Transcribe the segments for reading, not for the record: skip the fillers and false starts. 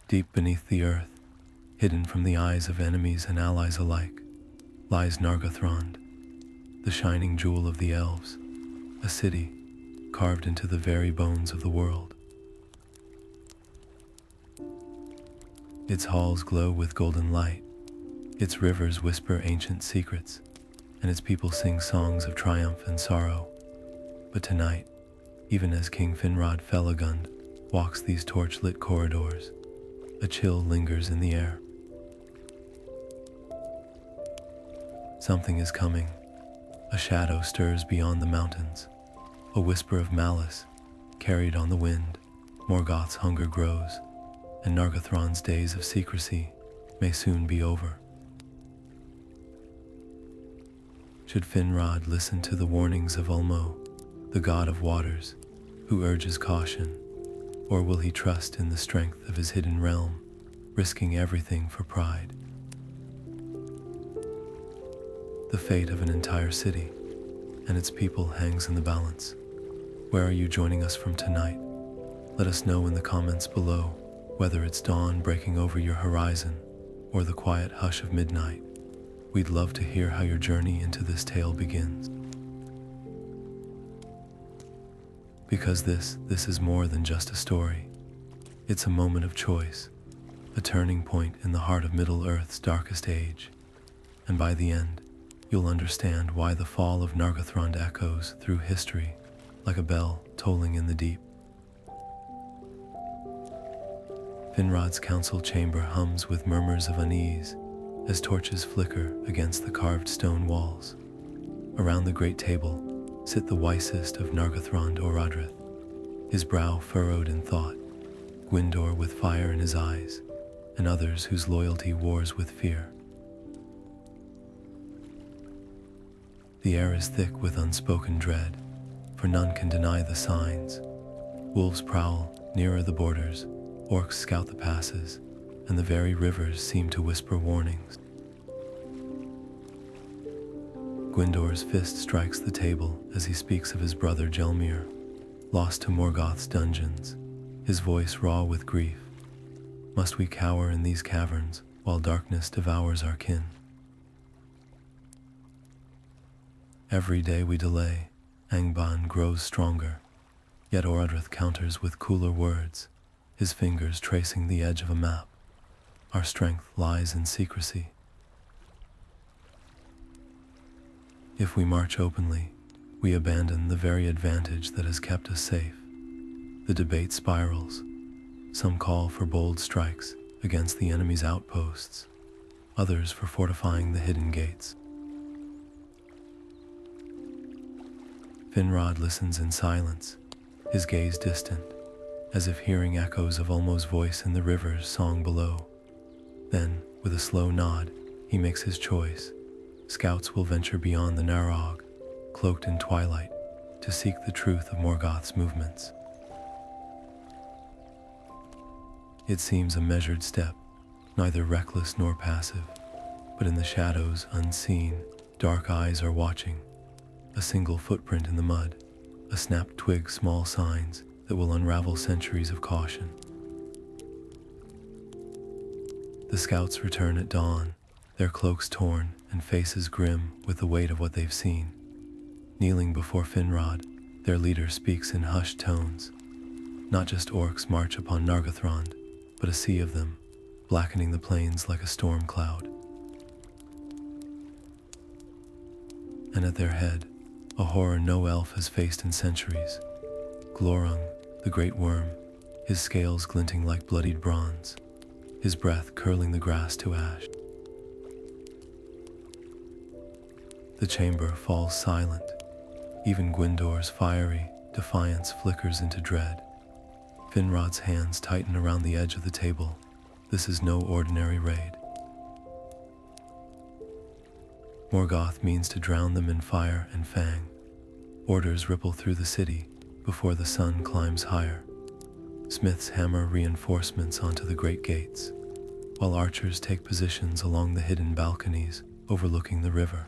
Deep beneath the earth, hidden from the eyes of enemies and allies alike, lies Nargothrond, the shining jewel of the Elves, a city carved into the very bones of the world. Its halls glow with golden light, its rivers whisper ancient secrets, and its people sing songs of triumph and sorrow. But tonight, even as King Finrod Felagund walks these torch-lit corridors, a chill lingers in the air. Something is coming. A shadow stirs beyond the mountains, a whisper of malice carried on the wind. Morgoth's hunger grows, and Nargothrond's days of secrecy may soon be over. Should Finrod listen to the warnings of Ulmo, the god of waters, who urges caution, or will he trust in the strength of his hidden realm, risking everything for pride? The fate of an entire city and its people hangs in the balance. Where are you joining us from tonight? Let us know in the comments below, whether it's dawn breaking over your horizon or the quiet hush of midnight. We'd love to hear how your journey into this tale begins. Because this is more than just a story. It's a moment of choice, a turning point in the heart of Middle-earth's darkest age. And by the end, you'll understand why the fall of Nargothrond echoes through history like a bell tolling in the deep. Finrod's council chamber hums with murmurs of unease as torches flicker against the carved stone walls. Around the great table sit the wisest of Nargothrond Orodreth, his brow furrowed in thought, Gwyndor with fire in his eyes, and others whose loyalty wars with fear. The air is thick with unspoken dread, for none can deny the signs. Wolves prowl nearer the borders, orcs scout the passes, and the very rivers seem to whisper warnings. Gwyndor's fist strikes the table as he speaks of his brother Gelmir, lost to Morgoth's dungeons, his voice raw with grief. Must we cower in these caverns while darkness devours our kin? Every day we delay, Angband grows stronger, yet Orodreth counters with cooler words, his fingers tracing the edge of a map. Our strength lies in secrecy. If we march openly, we abandon the very advantage that has kept us safe. The debate spirals. Some call for bold strikes against the enemy's outposts, others for fortifying the hidden gates. Finrod listens in silence, his gaze distant, as if hearing echoes of Ulmo's voice in the river's song below. Then, with a slow nod, he makes his choice. Scouts will venture beyond the Narog, cloaked in twilight, to seek the truth of Morgoth's movements. It seems a measured step, neither reckless nor passive, but in the shadows, unseen, dark eyes are watching. A single footprint in the mud, a snapped twig, small signs that will unravel centuries of caution. The scouts return at dawn, their cloaks torn and faces grim with the weight of what they've seen. Kneeling before Finrod, their leader speaks in hushed tones. Not just orcs march upon Nargothrond, but a sea of them, blackening the plains like a storm cloud. And at their head, a horror no elf has faced in centuries. Glorung, the great worm, his scales glinting like bloodied bronze, his breath curling the grass to ash. The chamber falls silent. Even Gwyndor's fiery defiance flickers into dread. Finrod's hands tighten around the edge of the table. This is no ordinary raid. Morgoth means to drown them in fire and fang. Orders ripple through the city before the sun climbs higher. Smiths hammer reinforcements onto the great gates, while archers take positions along the hidden balconies overlooking the river.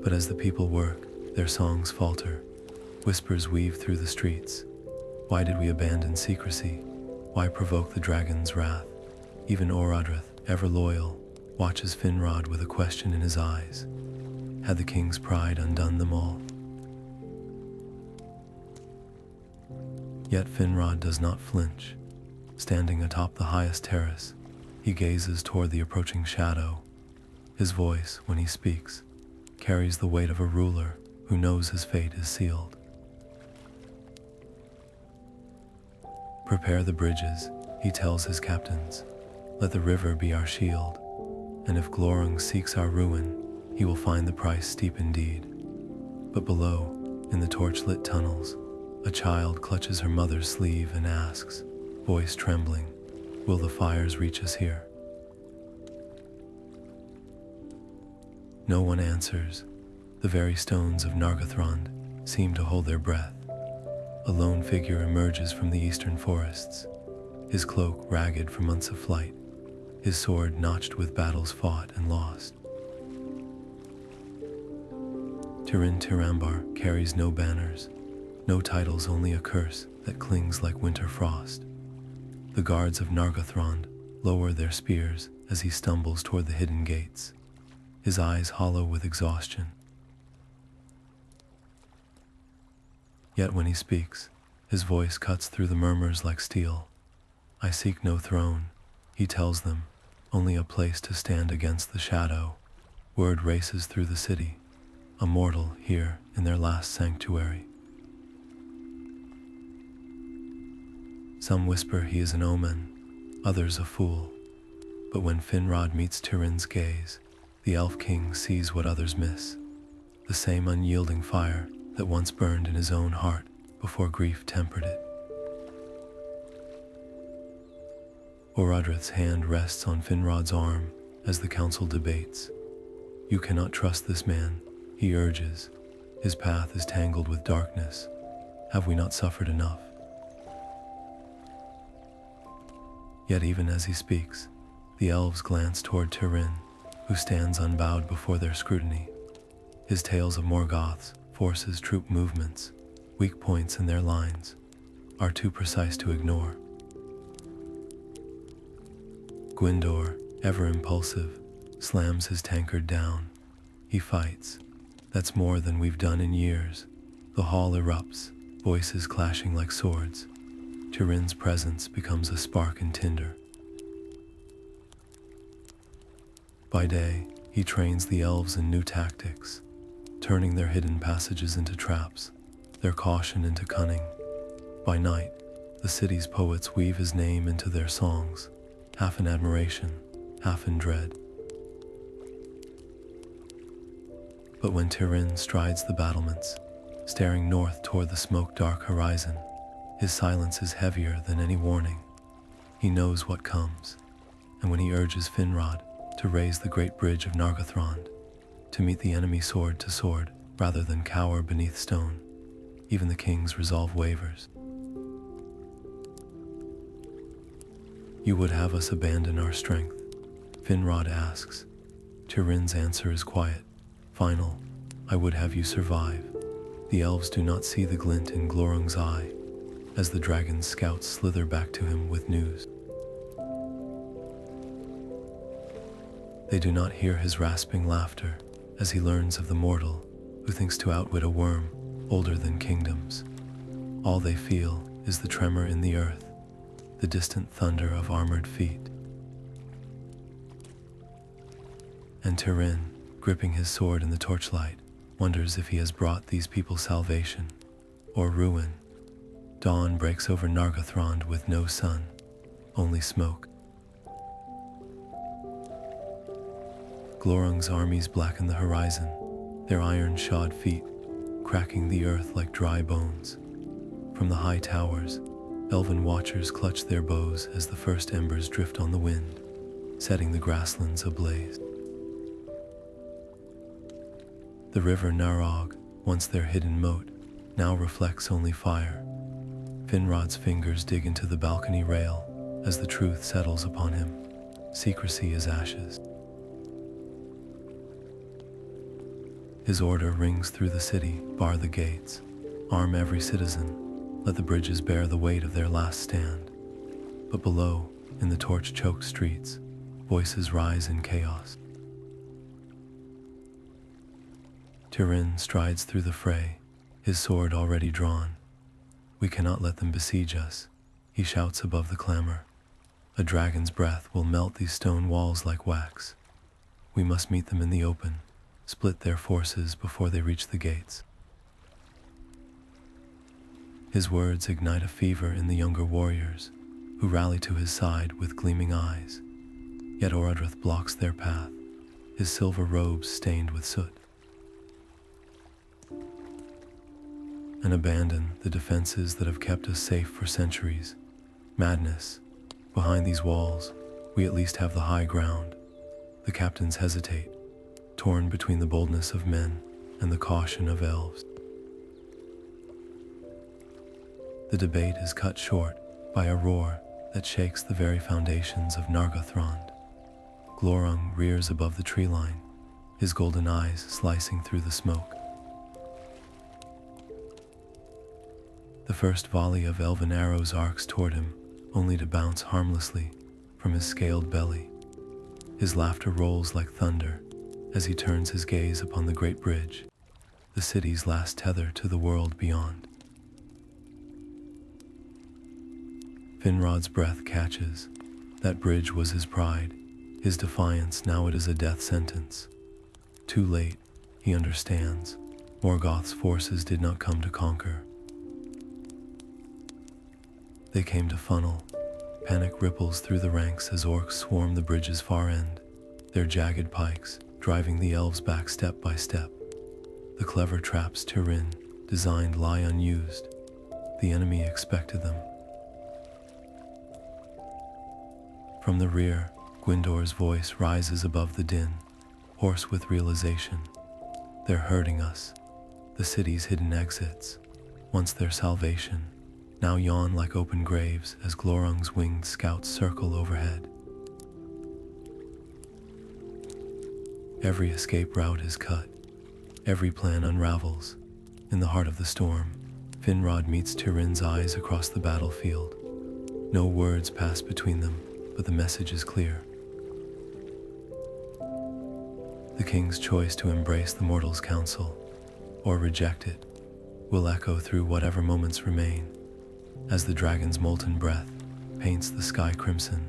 But as the people work, their songs falter, whispers weave through the streets, Why did we abandon secrecy? Why provoke the dragon's wrath? Even Orodreth, ever loyal, watches Finrod with a question in his eyes. Had the king's pride undone them all? Yet Finrod does not flinch. Standing atop the highest terrace, he gazes toward the approaching shadow. His voice, when he speaks, carries the weight of a ruler who knows his fate is sealed. Prepare the bridges, he tells his captains. Let the river be our shield, and if Glorung seeks our ruin, he will find the price steep indeed. But below, in the torch-lit tunnels, a child clutches her mother's sleeve and asks, voice trembling, will the fires reach us here? No one answers. The very stones of Nargothrond seem to hold their breath. A lone figure emerges from the eastern forests, his cloak ragged from months of flight, his sword notched with battles fought and lost. Túrin Turambar carries no banners, no titles, only a curse that clings like winter frost. The guards of Nargothrond lower their spears as he stumbles toward the hidden gates, his eyes hollow with exhaustion. Yet when he speaks, his voice cuts through the murmurs like steel. I seek no throne, he tells them, only a place to stand against the shadow. Word races through the city, a mortal here in their last sanctuary. Some whisper he is an omen, others a fool. But when Finrod meets Tirin's gaze, the Elf King sees what others miss, the same unyielding fire that once burned in his own heart before grief tempered it. Orodreth's hand rests on Finrod's arm as the council debates. You cannot trust this man, he urges. His path is tangled with darkness. Have we not suffered enough? Yet even as he speaks, the elves glance toward Tirin, who stands unbowed before their scrutiny. His tales of Morgoth's forces, troop movements, weak points in their lines, are too precise to ignore. Gwyndor, ever impulsive, slams his tankard down. He fights. That's more than we've done in years. The hall erupts, voices clashing like swords. Tirin's presence becomes a spark and tinder. By day, he trains the elves in new tactics, turning their hidden passages into traps, their caution into cunning. By night, the city's poets weave his name into their songs, half in admiration, half in dread. But when Tirin strides the battlements, staring north toward the smoke-dark horizon, his silence is heavier than any warning. He knows what comes, and when he urges Finrod to raise the great bridge of Nargothrond, to meet the enemy sword to sword rather than cower beneath stone, even the king's resolve wavers. You would have us abandon our strength? Finrod asks. Tirin's answer is quiet, final. I would have you survive. The elves do not see the glint in Glorung's eye as the dragon's scouts slither back to him with news. They do not hear his rasping laughter as he learns of the mortal who thinks to outwit a worm older than kingdoms. All they feel is the tremor in the earth, the distant thunder of armored feet. And Tirin, gripping his sword in the torchlight, wonders if he has brought these people salvation or ruin. Dawn breaks over Nargothrond with no sun, only smoke. Glorung's armies blacken the horizon, their iron-shod feet cracking the earth like dry bones. From the high towers, elven watchers clutch their bows as the first embers drift on the wind, setting the grasslands ablaze. The river Narog, once their hidden moat, now reflects only fire. Finrod's fingers dig into the balcony rail as the truth settles upon him. Secrecy is ashes. His order rings through the city, bar the gates, arm every citizen, Let the bridges bear the weight of their last stand. But below, in the torch-choked streets, voices rise in chaos. Tirin strides through the fray, his sword already drawn. We cannot let them besiege us, he shouts above the clamor. A dragon's breath will melt these stone walls like wax. We must meet them in the open, split their forces before they reach the gates. His words ignite a fever in the younger warriors, who rally to his side with gleaming eyes. Yet Orodreth blocks their path, his silver robes stained with soot. And abandon the defenses that have kept us safe for centuries. Madness. Behind these walls, we at least have the high ground. The captains hesitate, torn between the boldness of men and the caution of elves. The debate is cut short by a roar that shakes the very foundations of Nargothrond. Glorung rears above the tree line, his golden eyes slicing through the smoke. The first volley of elven arrows arcs toward him, only to bounce harmlessly from his scaled belly. His laughter rolls like thunder as he turns his gaze upon the great bridge, the city's last tether to the world beyond. Finrod's breath catches. That bridge was his pride, his defiance. Now it is a death sentence. Too late, he understands. Morgoth's forces did not come to conquer. They came to funnel. Panic ripples through the ranks as orcs swarm the bridge's far end, their jagged pikes driving the elves back step by step. The clever traps Tirin designed lie unused. The enemy expected them. From the rear, Gwyndor's voice rises above the din, hoarse with realization. They're hurting us. The city's hidden exits, once their salvation, now yawn like open graves as Glorung's winged scouts circle overhead. Every escape route is cut. Every plan unravels. In the heart of the storm, Finrod meets Tirin's eyes across the battlefield. No words pass between them, but the message is clear. The king's choice to embrace the mortal's counsel, or reject it, will echo through whatever moments remain. As the dragon's molten breath paints the sky crimson,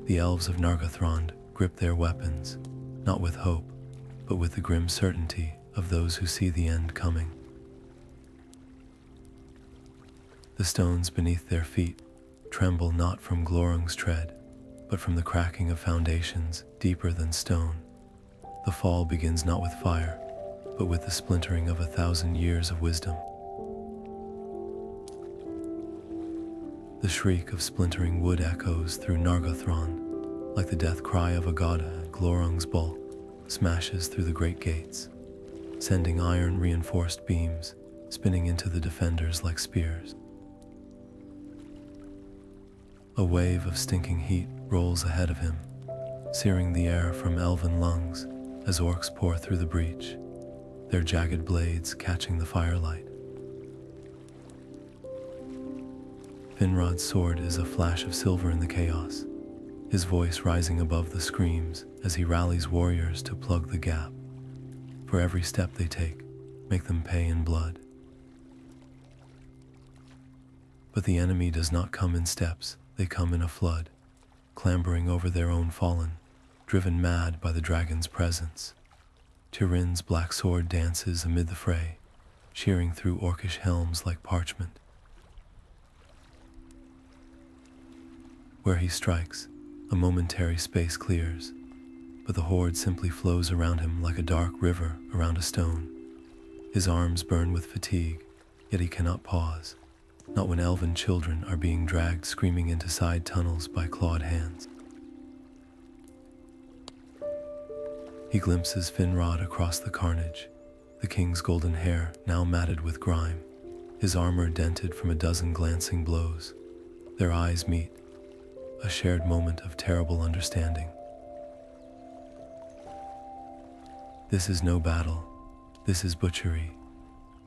the elves of Nargothrond grip their weapons, not with hope, but with the grim certainty of those who see the end coming. The stones beneath their feet tremble not from Glorung's tread, but from the cracking of foundations deeper than stone. The fall begins not with fire, but with the splintering of 1,000 years of wisdom. The shriek of splintering wood echoes through Nargothrond, like the death cry of a god. Glorung's bulk smashes through the great gates, sending iron-reinforced beams spinning into the defenders like spears. A wave of stinking heat rolls ahead of him, searing the air from elven lungs as orcs pour through the breach, their jagged blades catching the firelight. Finrod's sword is a flash of silver in the chaos, his voice rising above the screams as he rallies warriors to plug the gap. For every step they take, make them pay in blood. But the enemy does not come in steps, they come in a flood, clambering over their own fallen, driven mad by the dragon's presence. Tirin's black sword dances amid the fray, shearing through orcish helms like parchment. Where he strikes, a momentary space clears, but the horde simply flows around him like a dark river around a stone. His arms burn with fatigue, yet he cannot pause, not when elven children are being dragged screaming into side tunnels by clawed hands. He glimpses Finrod across the carnage, the king's golden hair now matted with grime, his armor dented from a dozen glancing blows. Their eyes meet, a shared moment of terrible understanding. This is no battle, this is butchery.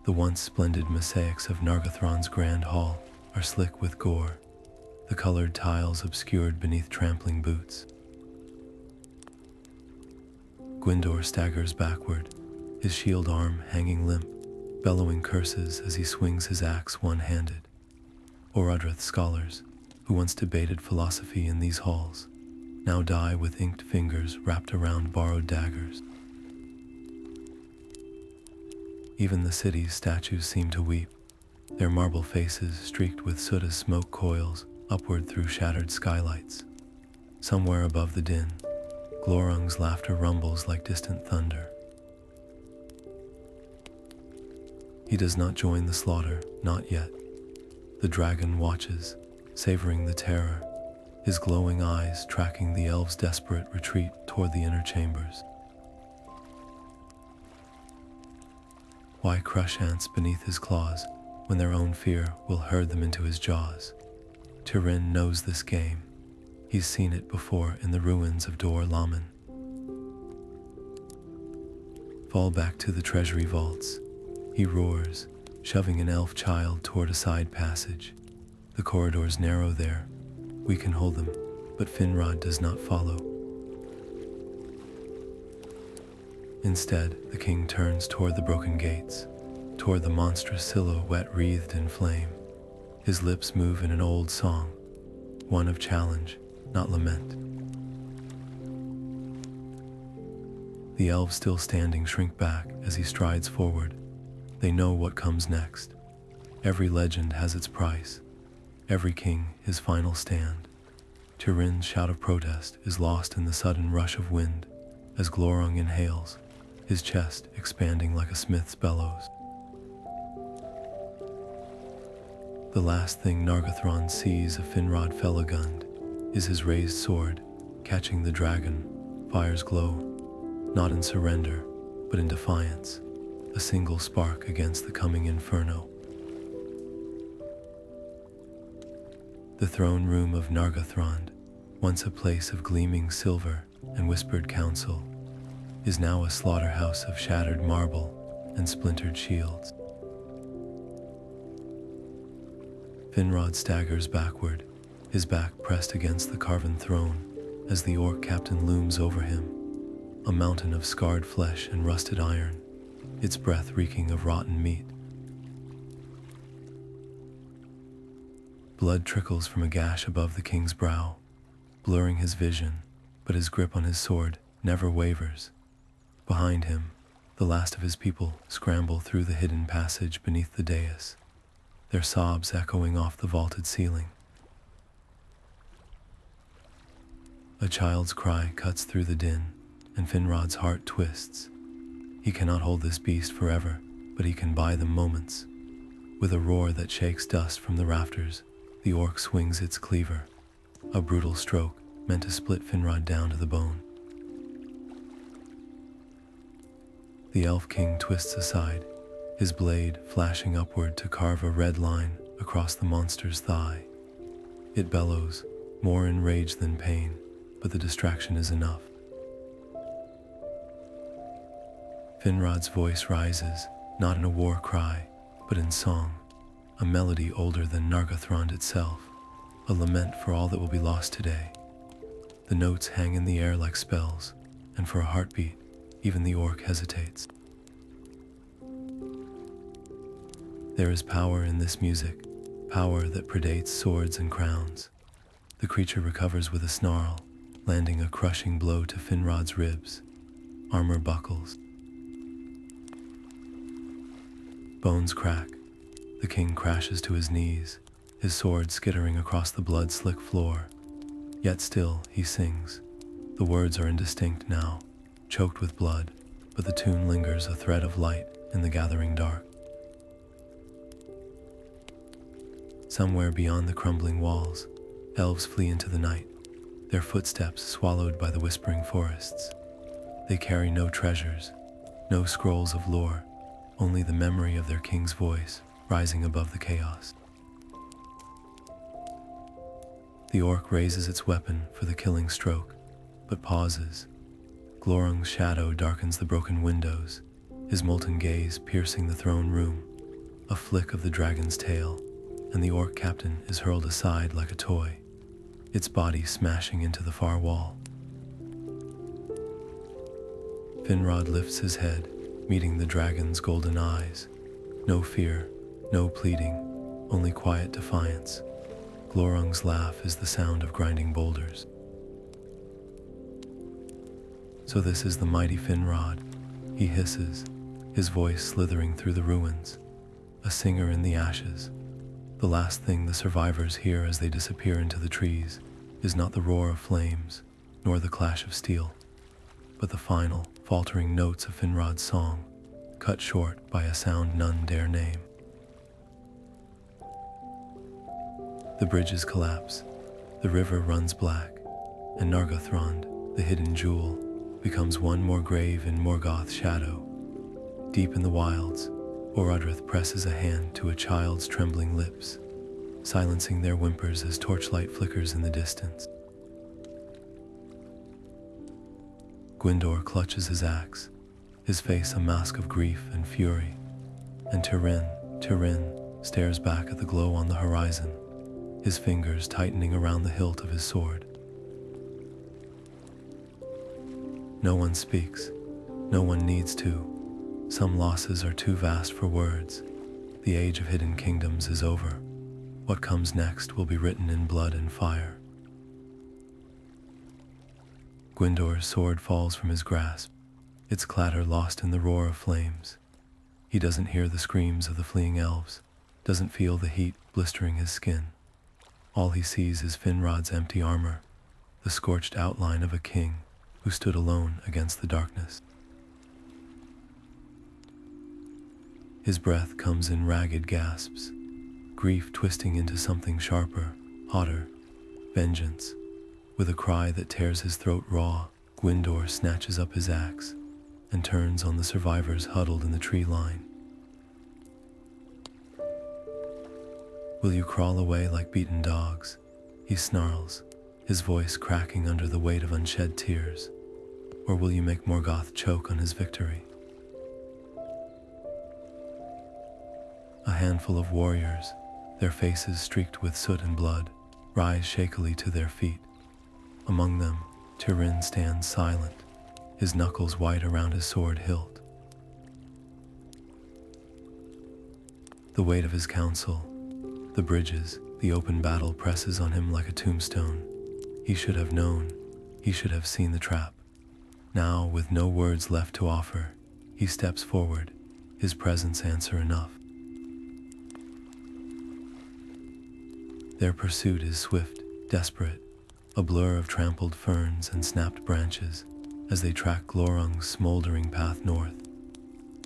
The once splendid mosaics of Nargothrond's grand hall are slick with gore, the colored tiles obscured beneath trampling boots. Gwyndor staggers backward, his shield arm hanging limp, bellowing curses as he swings his axe one-handed. Orodreth scholars, who once debated philosophy in these halls, now die with inked fingers wrapped around borrowed daggers. Even the city's statues seem to weep, their marble faces streaked with soot as smoke coils upward through shattered skylights. Somewhere above the din, Glorung's laughter rumbles like distant thunder. He does not join the slaughter, not yet. The dragon watches, savoring the terror, his glowing eyes tracking the elves' desperate retreat toward the inner chambers. Why crush ants beneath his claws when their own fear will herd them into his jaws? Tirin knows this game. He's seen it before in the ruins of Lament. Fall back to the treasury vaults, he roars, shoving an elf child toward a side passage. The corridors narrow there. We can hold them, but Finrod does not follow. Instead, the king turns toward the broken gates, toward the monstrous silhouette wreathed in flame. His lips move in an old song, one of challenge, not lament. The elves still standing shrink back as he strides forward. They know what comes next. Every legend has its price, every king his final stand. Tirin's shout of protest is lost in the sudden rush of wind as Glorung inhales, his chest expanding like a smith's bellows. The last thing Nargothrond sees of Finrod Felagund is his raised sword, catching the dragon, fire's glow, not in surrender, but in defiance, a single spark against the coming inferno. The throne room of Nargothrond, once a place of gleaming silver and whispered counsel, is now a slaughterhouse of shattered marble and splintered shields. Finrod staggers backward, his back pressed against the carven throne as the orc captain looms over him, a mountain of scarred flesh and rusted iron, its breath reeking of rotten meat. Blood trickles from a gash above the king's brow, blurring his vision, but his grip on his sword never wavers. Behind him, the last of his people scramble through the hidden passage beneath the dais, their sobs echoing off the vaulted ceiling. A child's cry cuts through the din, and Finrod's heart twists. He cannot hold this beast forever, but he can buy them moments. With a roar that shakes dust from the rafters, the orc swings its cleaver, a brutal stroke meant to split Finrod down to the bone. The elf king twists aside, his blade flashing upward to carve a red line across the monster's thigh. It bellows, more in rage than pain, but the distraction is enough. Finrod's voice rises, not in a war cry, but in song, a melody older than Nargothrond itself, a lament for all that will be lost today. The notes hang in the air like spells, and for a heartbeat, even the orc hesitates. There is power in this music, power that predates swords and crowns. The creature recovers with a snarl, landing a crushing blow to Finrod's ribs. Armor buckles. Bones crack. The king crashes to his knees, his sword skittering across the blood-slick floor. Yet still, he sings. The words are indistinct now, choked with blood, but the tune lingers a thread of light in the gathering dark. Somewhere beyond the crumbling walls, elves flee into the night, their footsteps swallowed by the whispering forests. They carry no treasures, no scrolls of lore, only the memory of their king's voice rising above the chaos. The orc raises its weapon for the killing stroke, but pauses. Glorung's shadow darkens the broken windows, his molten gaze piercing the throne room, A flick of the dragon's tail, and the orc captain is hurled aside like a toy, its body smashing into the far wall. Finrod lifts his head, meeting the dragon's golden eyes. No fear, no pleading, only quiet defiance. Glorung's laugh is the sound of grinding boulders. So this is the mighty Finrod, he hisses, his voice slithering through the ruins, a singer in the ashes. The last thing the survivors hear as they disappear into the trees is not the roar of flames, nor the clash of steel, but the final, faltering notes of Finrod's song, cut short by a sound none dare name. The bridges collapse, the river runs black, and Nargothrond, the hidden jewel, becomes one more grave in Morgoth's shadow. Deep in the wilds, Orodreth presses a hand to a child's trembling lips, silencing their whimpers as torchlight flickers in the distance. Gwyndor clutches his axe, his face a mask of grief and fury, and Tirin stares back at the glow on the horizon, his fingers tightening around the hilt of his sword. No one speaks, no one needs to. Some losses are too vast for words. The age of hidden kingdoms is over. What comes next will be written in blood and fire. Gwyndor's sword falls from his grasp, its clatter lost in the roar of flames. He doesn't hear the screams of the fleeing elves, doesn't feel the heat blistering his skin. All he sees is Finrod's empty armor, the scorched outline of a king who stood alone against the darkness. His breath comes in ragged gasps, grief twisting into something sharper, hotter, vengeance. With a cry that tears his throat raw, Gwyndor snatches up his axe and turns on the survivors huddled in the tree line. Will you crawl away like beaten dogs? He snarls, his voice cracking under the weight of unshed tears. Or will you make Morgoth choke on his victory? A handful of warriors, their faces streaked with soot and blood, rise shakily to their feet. Among them, Tirin stands silent, his knuckles white around his sword hilt. The weight of his counsel, the bridges, the open battle presses on him like a tombstone. He should have known, he should have seen the trap. Now, with no words left to offer, he steps forward, his presence answer enough. Their pursuit is swift, desperate, a blur of trampled ferns and snapped branches as they track Glorung's smoldering path north.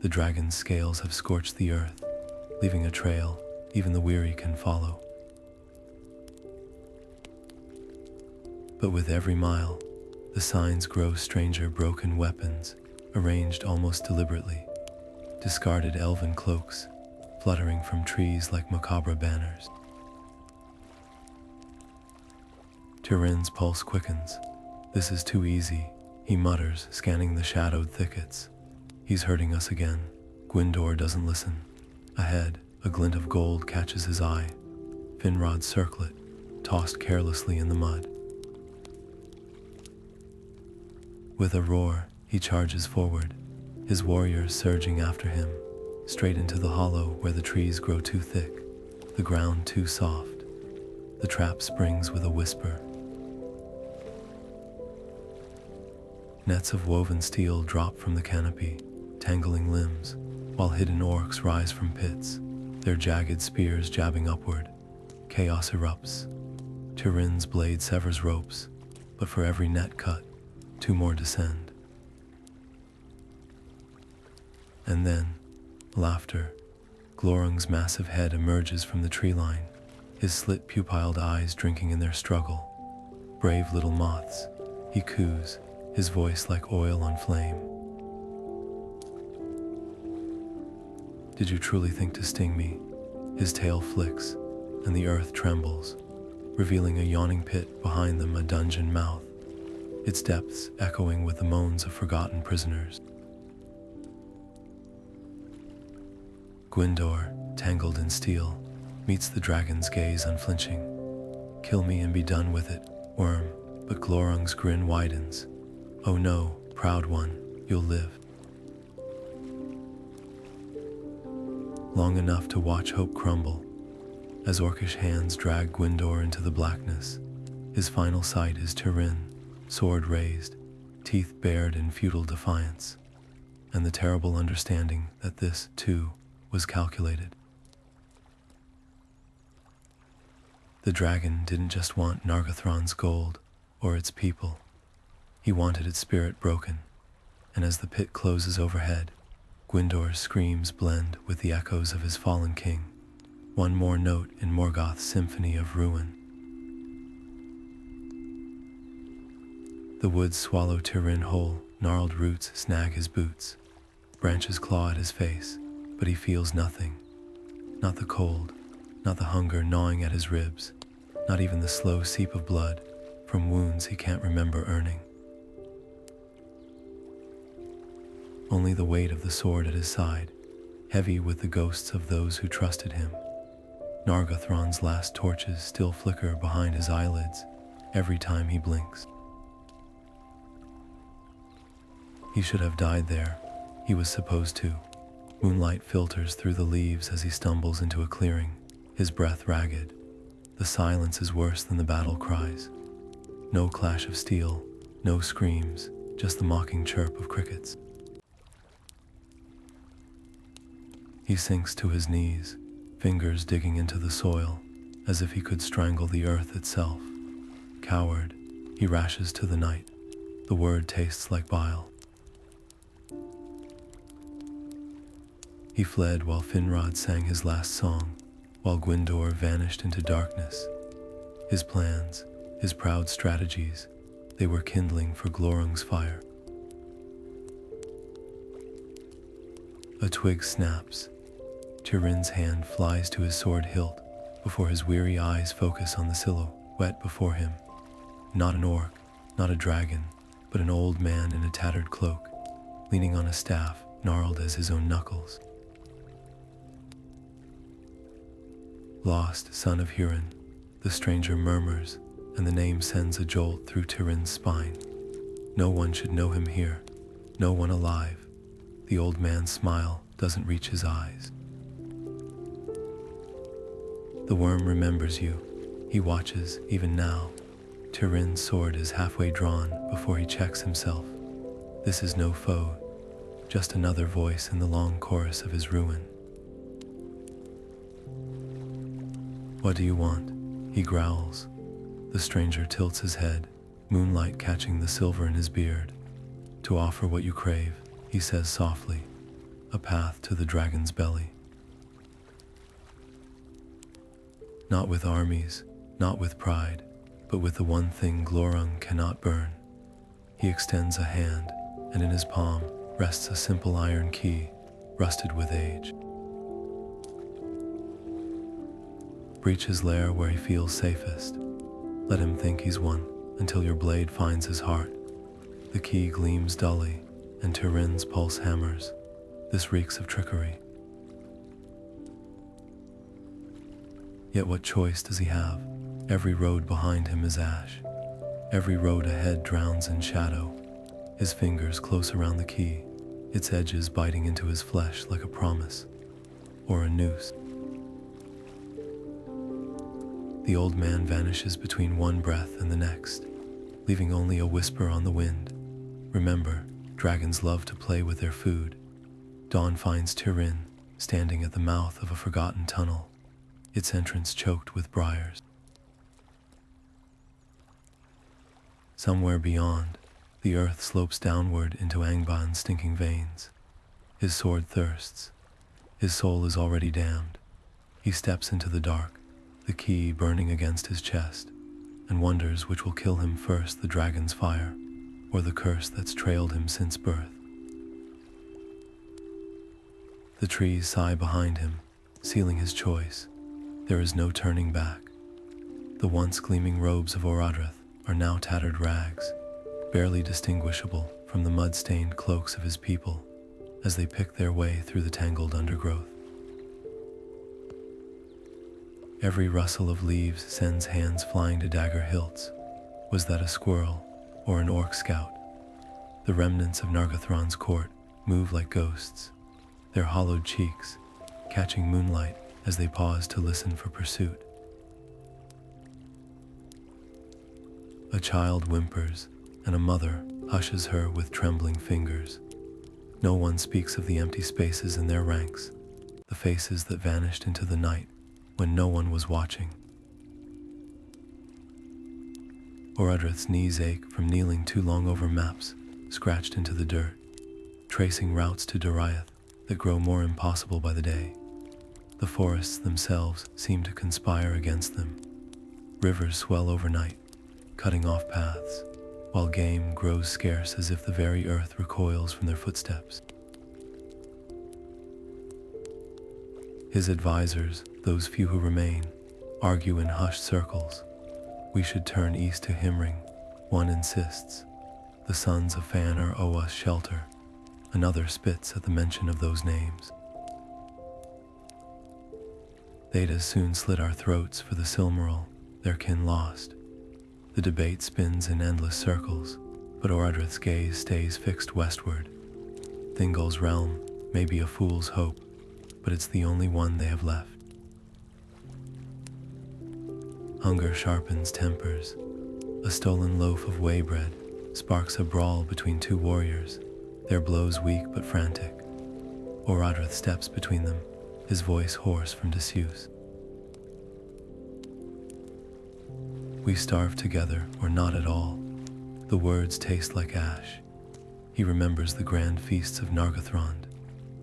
The dragon's scales have scorched the earth, leaving a trail even the weary can follow. But with every mile, the signs grow stranger, broken weapons, arranged almost deliberately, discarded elven cloaks, fluttering from trees like macabre banners. Tirin's pulse quickens. This is too easy, he mutters, scanning the shadowed thickets. He's hurting us again. Gwyndor doesn't listen. Ahead, a glint of gold catches his eye. Finrod's circlet, tossed carelessly in the mud. With a roar, he charges forward, his warriors surging after him, straight into the hollow where the trees grow too thick, the ground too soft. The trap springs with a whisper. Nets of woven steel drop from the canopy, tangling limbs, while hidden orcs rise from pits, their jagged spears jabbing upward. Chaos erupts. Tirin's blade severs ropes, but for every net cut, 2 more descend. And then, laughter. Glorung's massive head emerges from the tree line, his slit pupilled eyes drinking in their struggle. Brave little moths, he coos, his voice like oil on flame. Did you truly think to sting me? His tail flicks, and the earth trembles, revealing a yawning pit behind them, a dungeon mouth, its depths echoing with the moans of forgotten prisoners. Gwyndor, tangled in steel, meets the dragon's gaze unflinching. Kill me and be done with it, worm, but Glorung's grin widens. Oh no, proud one, you'll live. Long enough to watch hope crumble, as orcish hands drag Gwyndor into the blackness. His final sight is Tirin, sword raised, teeth bared in futile defiance, and the terrible understanding that this, too, was calculated. The dragon didn't just want Nargothrond's gold or its people. He wanted its spirit broken, and as the pit closes overhead, Gwyndor's screams blend with the echoes of his fallen king. One more note in Morgoth's symphony of ruin. The woods swallow Tirin whole, gnarled roots snag his boots, branches claw at his face, but he feels nothing. Not the cold, not the hunger gnawing at his ribs, not even the slow seep of blood from wounds he can't remember earning. Only the weight of the sword at his side, heavy with the ghosts of those who trusted him. Nargothrond's last torches still flicker behind his eyelids every time he blinks. He should have died there. He was supposed to. Moonlight filters through the leaves as he stumbles into a clearing, his breath ragged. The silence is worse than the battle cries. No clash of steel, no screams, just the mocking chirp of crickets. He sinks to his knees, fingers digging into the soil, as if he could strangle the earth itself. Coward, he rashes to the night. The word tastes like bile. He fled while Finrod sang his last song, while Gwyndor vanished into darkness. His plans, his proud strategies, they were kindling for Glorung's fire. A twig snaps. Tirin's hand flies to his sword hilt before his weary eyes focus on the silhouette before him. Not an orc, not a dragon, but an old man in a tattered cloak, leaning on a staff gnarled as his own knuckles. Lost son of Hurin, the stranger murmurs, and the name sends a jolt through Tirin's spine. No one should know him here, no one alive. The old man's smile doesn't reach his eyes. The worm remembers you. He watches even now. Tirin's sword is halfway drawn before he checks himself. This is no foe, just another voice in the long chorus of his ruin. What do you want? He growls. The stranger tilts his head, moonlight catching the silver in his beard. To offer what you crave, he says softly, a path to the dragon's belly. Not with armies, not with pride, but with the one thing Glorung cannot burn. He extends a hand, and in his palm rests a simple iron key, rusted with age. Breach his lair where he feels safest. Let him think he's won until your blade finds his heart. The key gleams dully, and Tirin's pulse hammers. This reeks of trickery. Yet what choice does he have? Every road behind him is ash. Every road ahead drowns in shadow. His fingers close around the key, its edges biting into his flesh like a promise, or a noose. The old man vanishes between one breath and the next, leaving only a whisper on the wind. Remember, dragons love to play with their food. Dawn finds Tirin standing at the mouth of a forgotten tunnel, its entrance choked with briars. Somewhere beyond, the earth slopes downward into Angban's stinking veins. His sword thirsts. His soul is already damned. He steps into the dark, the key burning against his chest, and wonders which will kill him first, the dragon's fire, or the curse that's trailed him since birth. The trees sigh behind him, sealing his choice. There is no turning back. The once gleaming robes of Orodreth are now tattered rags, barely distinguishable from the mud-stained cloaks of his people as they pick their way through the tangled undergrowth. Every rustle of leaves sends hands flying to dagger hilts. Was that a squirrel or an orc scout? The remnants of Nargothrond's court move like ghosts, their hollowed cheeks catching moonlight as they pause to listen for pursuit. A child whimpers, and a mother hushes her with trembling fingers. No one speaks of the empty spaces in their ranks, the faces that vanished into the night when no one was watching. Orodreth's knees ache from kneeling too long over maps scratched into the dirt, tracing routes to Doriath that grow more impossible by the day. The forests themselves seem to conspire against them. Rivers swell overnight, cutting off paths, while game grows scarce as if the very earth recoils from their footsteps. His advisors, those few who remain, argue in hushed circles. We should turn east to Himring, one insists. The sons of Fanir owe us shelter. Another spits at the mention of those names. They'd as soon slit our throats for the Silmaril, their kin lost. The debate spins in endless circles, but Orodreth's gaze stays fixed westward. Thingol's realm may be a fool's hope, but it's the only one they have left. Hunger sharpens tempers. A stolen loaf of whey bread sparks a brawl between two warriors, their blows weak but frantic. Orodreth steps between them, his voice hoarse from disuse. We starve together or not at all. The words taste like ash. He remembers the grand feasts of Nargothrond,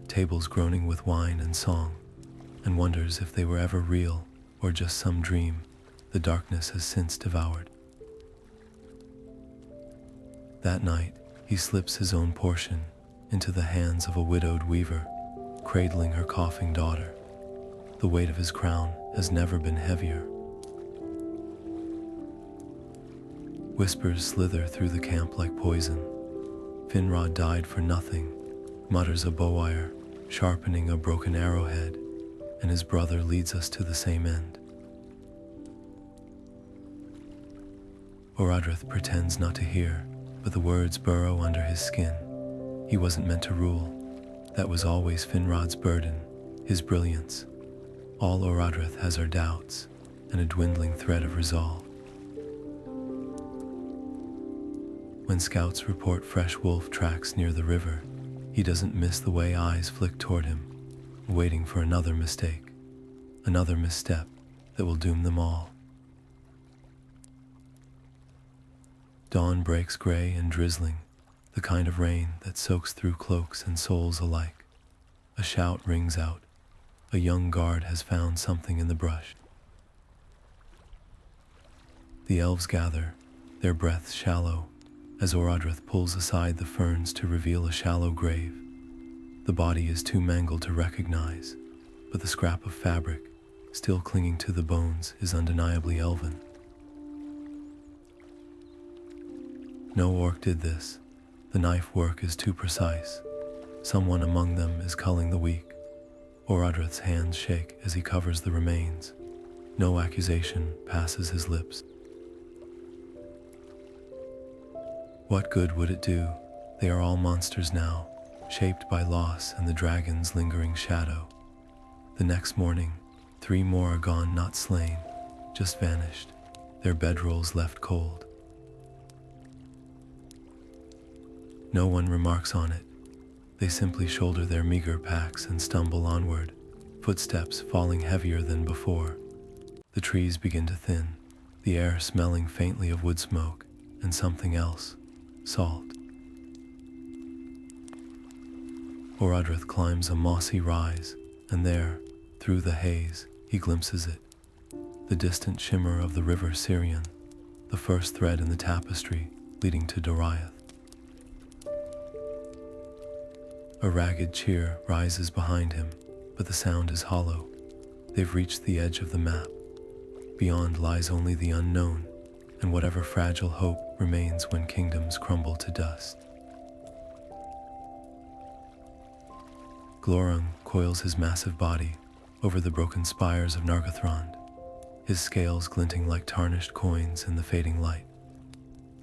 tables groaning with wine and song, and wonders if they were ever real or just some dream the darkness has since devoured. That night, he slips his own portion into the hands of a widowed weaver, cradling her coughing daughter. The weight of his crown has never been heavier. Whispers slither through the camp like poison. Finrod died for nothing, mutters a bowire, sharpening a broken arrowhead, and his brother leads us to the same end. Orodreth pretends not to hear, but the words burrow under his skin. He wasn't meant to rule. That was always Finrod's burden, his brilliance. All Orodreth has are doubts, and a dwindling thread of resolve. When scouts report fresh wolf tracks near the river, he doesn't miss the way eyes flick toward him, waiting for another mistake, another misstep that will doom them all. Dawn breaks gray and drizzling, the kind of rain that soaks through cloaks and souls alike. A shout rings out. A young guard has found something in the brush. The elves gather, their breaths shallow, as Orodreth pulls aside the ferns to reveal a shallow grave. The body is too mangled to recognize, but the scrap of fabric, still clinging to the bones, is undeniably elven. No orc did this. The knife work is too precise. Someone among them is culling the weak. Orodreth's hands shake as he covers the remains. No accusation passes his lips. What good would it do? They are all monsters now, shaped by loss and the dragon's lingering shadow. The next morning, 3 more are gone, not slain, just vanished, their bedrolls left cold. No one remarks on it. They simply shoulder their meager packs and stumble onward, footsteps falling heavier than before. The trees begin to thin, the air smelling faintly of wood smoke and something else, salt. Orodreth climbs a mossy rise, and there, through the haze, he glimpses it. The distant shimmer of the river Sirion, the first thread in the tapestry leading to Doriath. A ragged cheer rises behind him, but the sound is hollow. They've reached the edge of the map. Beyond lies only the unknown, and whatever fragile hope remains when kingdoms crumble to dust. Glorung coils his massive body over the broken spires of Nargothrond, his scales glinting like tarnished coins in the fading light.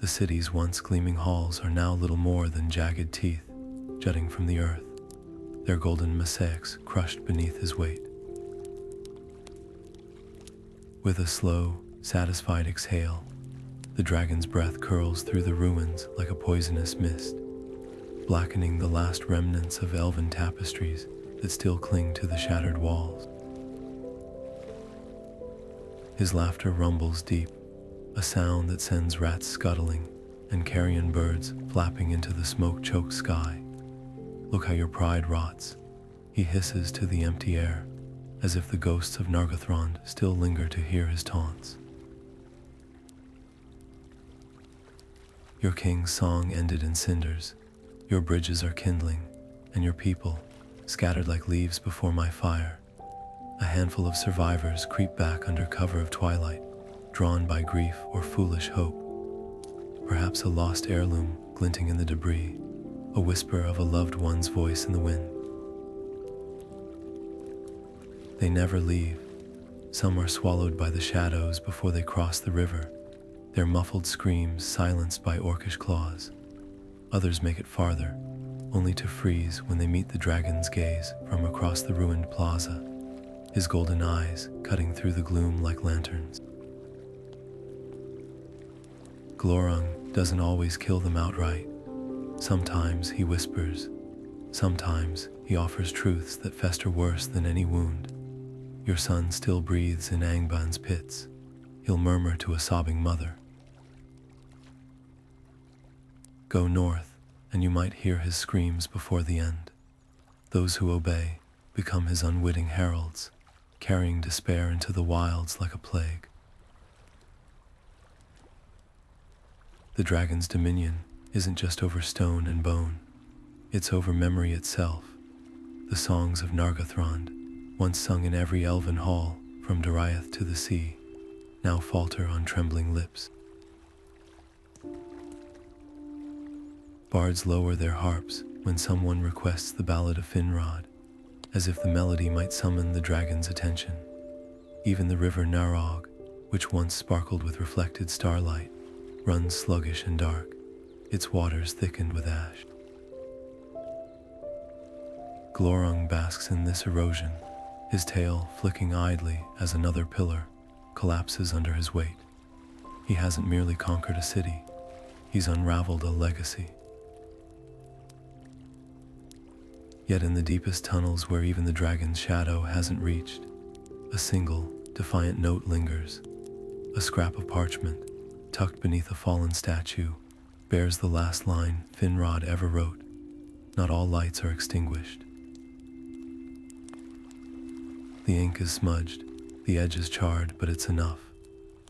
The city's once gleaming halls are now little more than jagged teeth jutting from the earth, their golden mosaics crushed beneath his weight. With a slow, satisfied exhale, the dragon's breath curls through the ruins like a poisonous mist, blackening the last remnants of elven tapestries that still cling to the shattered walls. His laughter rumbles deep, a sound that sends rats scuttling and carrion birds flapping into the smoke-choked sky. Look how your pride rots, he hisses to the empty air, as if the ghosts of Nargothrond still linger to hear his taunts. Your king's song ended in cinders, your bridges are kindling, and your people, scattered like leaves before my fire. A handful of survivors creep back under cover of twilight, drawn by grief or foolish hope. Perhaps a lost heirloom glinting in the debris, a whisper of a loved one's voice in the wind. They never leave. Some are swallowed by the shadows before they cross the river, their muffled screams silenced by orcish claws. Others make it farther, only to freeze when they meet the dragon's gaze from across the ruined plaza, his golden eyes cutting through the gloom like lanterns. Glorung doesn't always kill them outright. Sometimes he whispers. Sometimes he offers truths that fester worse than any wound. Your son still breathes in Angban's pits, he'll murmur to a sobbing mother. Go north, and you might hear his screams before the end. Those who obey become his unwitting heralds, carrying despair into the wilds like a plague. The dragon's dominion isn't just over stone and bone, it's over memory itself. The songs of Nargothrond, once sung in every elven hall from Doriath to the sea, now falter on trembling lips. Bards lower their harps when someone requests the ballad of Finrod, as if the melody might summon the dragon's attention. Even the river Narog, which once sparkled with reflected starlight, runs sluggish and dark, its waters thickened with ash. Glorung basks in this erosion, his tail flicking idly as another pillar collapses under his weight. He hasn't merely conquered a city, he's unraveled a legacy. Yet in the deepest tunnels where even the dragon's shadow hasn't reached, a single, defiant note lingers. A scrap of parchment, tucked beneath a fallen statue, bears the last line Finrod ever wrote. Not all lights are extinguished. The ink is smudged, the edge is charred, but it's enough.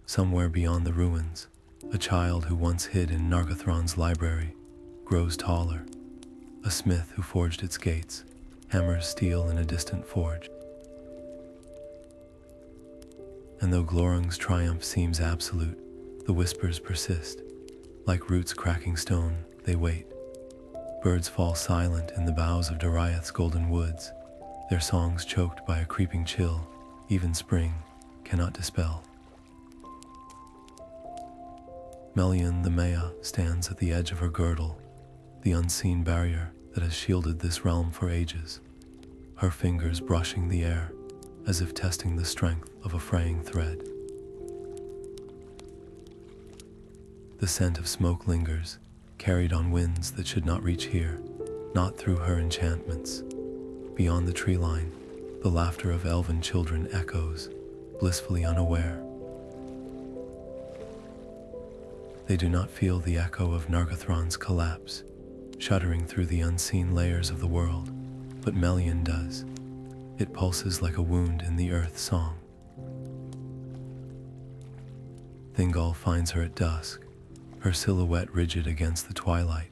Somewhere beyond the ruins, a child who once hid in Nargothrond's library grows taller. A smith who forged its gates hammers steel in a distant forge. And though Glorung's triumph seems absolute, the whispers persist. Like roots cracking stone, they wait. Birds fall silent in the boughs of Doriath's golden woods, their songs choked by a creeping chill even spring cannot dispel. Melian the Maya stands at the edge of her girdle, the unseen barrier that has shielded this realm for ages, her fingers brushing the air as if testing the strength of a fraying thread. The scent of smoke lingers, carried on winds that should not reach here, not through her enchantments. Beyond the tree line, the laughter of elven children echoes, blissfully unaware. They do not feel the echo of Nargothrond's collapse, shuddering through the unseen layers of the world, but Melian does. It pulses like a wound in the earth song. Thingol finds her at dusk, her silhouette rigid against the twilight.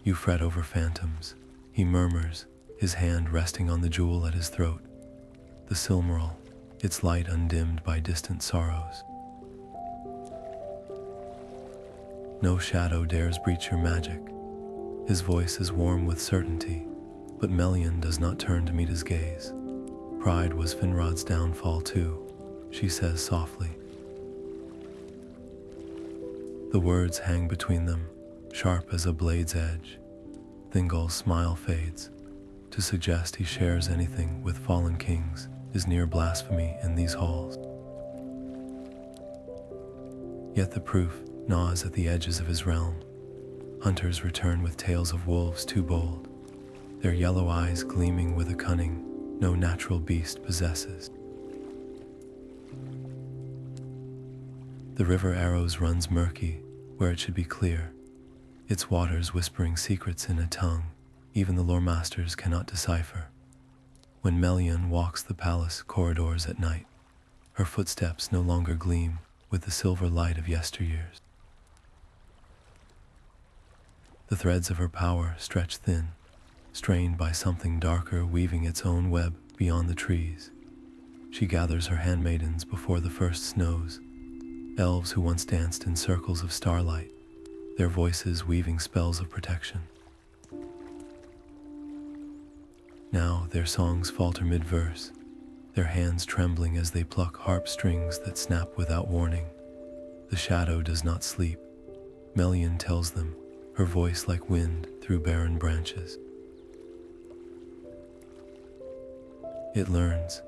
You fret over phantoms, he murmurs, his hand resting on the jewel at his throat. The Silmaril, its light undimmed by distant sorrows. No shadow dares breach your magic. His voice is warm with certainty, but Melian does not turn to meet his gaze. Pride was Finrod's downfall too, she says softly. The words hang between them, sharp as a blade's edge. Thingol's smile fades. To suggest he shares anything with fallen kings is near blasphemy in these halls. Yet the proof gnaws at the edges of his realm. Hunters return with tales of wolves too bold, their yellow eyes gleaming with a cunning no natural beast possesses. The river Arrows runs murky where it should be clear, its waters whispering secrets in a tongue even the lore masters cannot decipher. When Melian walks the palace corridors at night, her footsteps no longer gleam with the silver light of yesteryears. The threads of her power stretch thin, strained by something darker weaving its own web beyond the trees. She gathers her handmaidens before the first snows, elves who once danced in circles of starlight, their voices weaving spells of protection. Now their songs falter mid-verse, their hands trembling as they pluck harp strings that snap without warning. The shadow does not sleep, Melian tells them, her voice like wind through barren branches. It learns,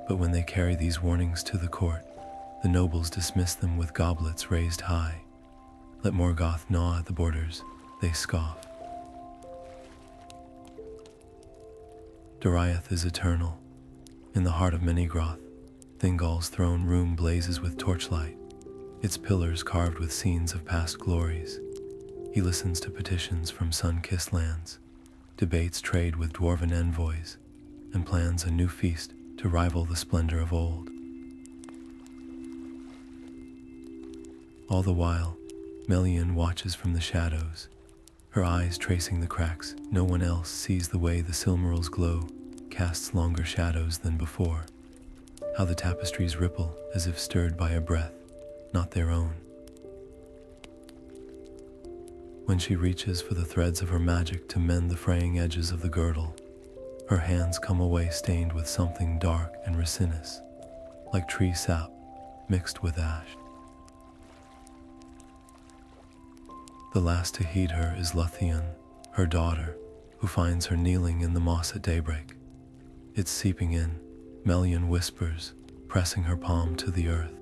but when they carry these warnings to the court, the nobles dismiss them with goblets raised high. Let Morgoth gnaw at the borders, they scoff. Doriath is eternal. In the heart of Menegroth, Thingol's throne room blazes with torchlight, its pillars carved with scenes of past glories. He listens to petitions from sun-kissed lands, debates trade with dwarven envoys, and plans a new feast to rival the splendor of old. All the while, Melian watches from the shadows, her eyes tracing the cracks. No one else sees the way the Silmarils glow casts longer shadows than before, how the tapestries ripple as if stirred by a breath, not their own. When she reaches for the threads of her magic to mend the fraying edges of the girdle, her hands come away stained with something dark and resinous, like tree sap mixed with ash. The last to heed her is Lúthien, her daughter, who finds her kneeling in the moss at daybreak. It's seeping in, Melian whispers, pressing her palm to the earth.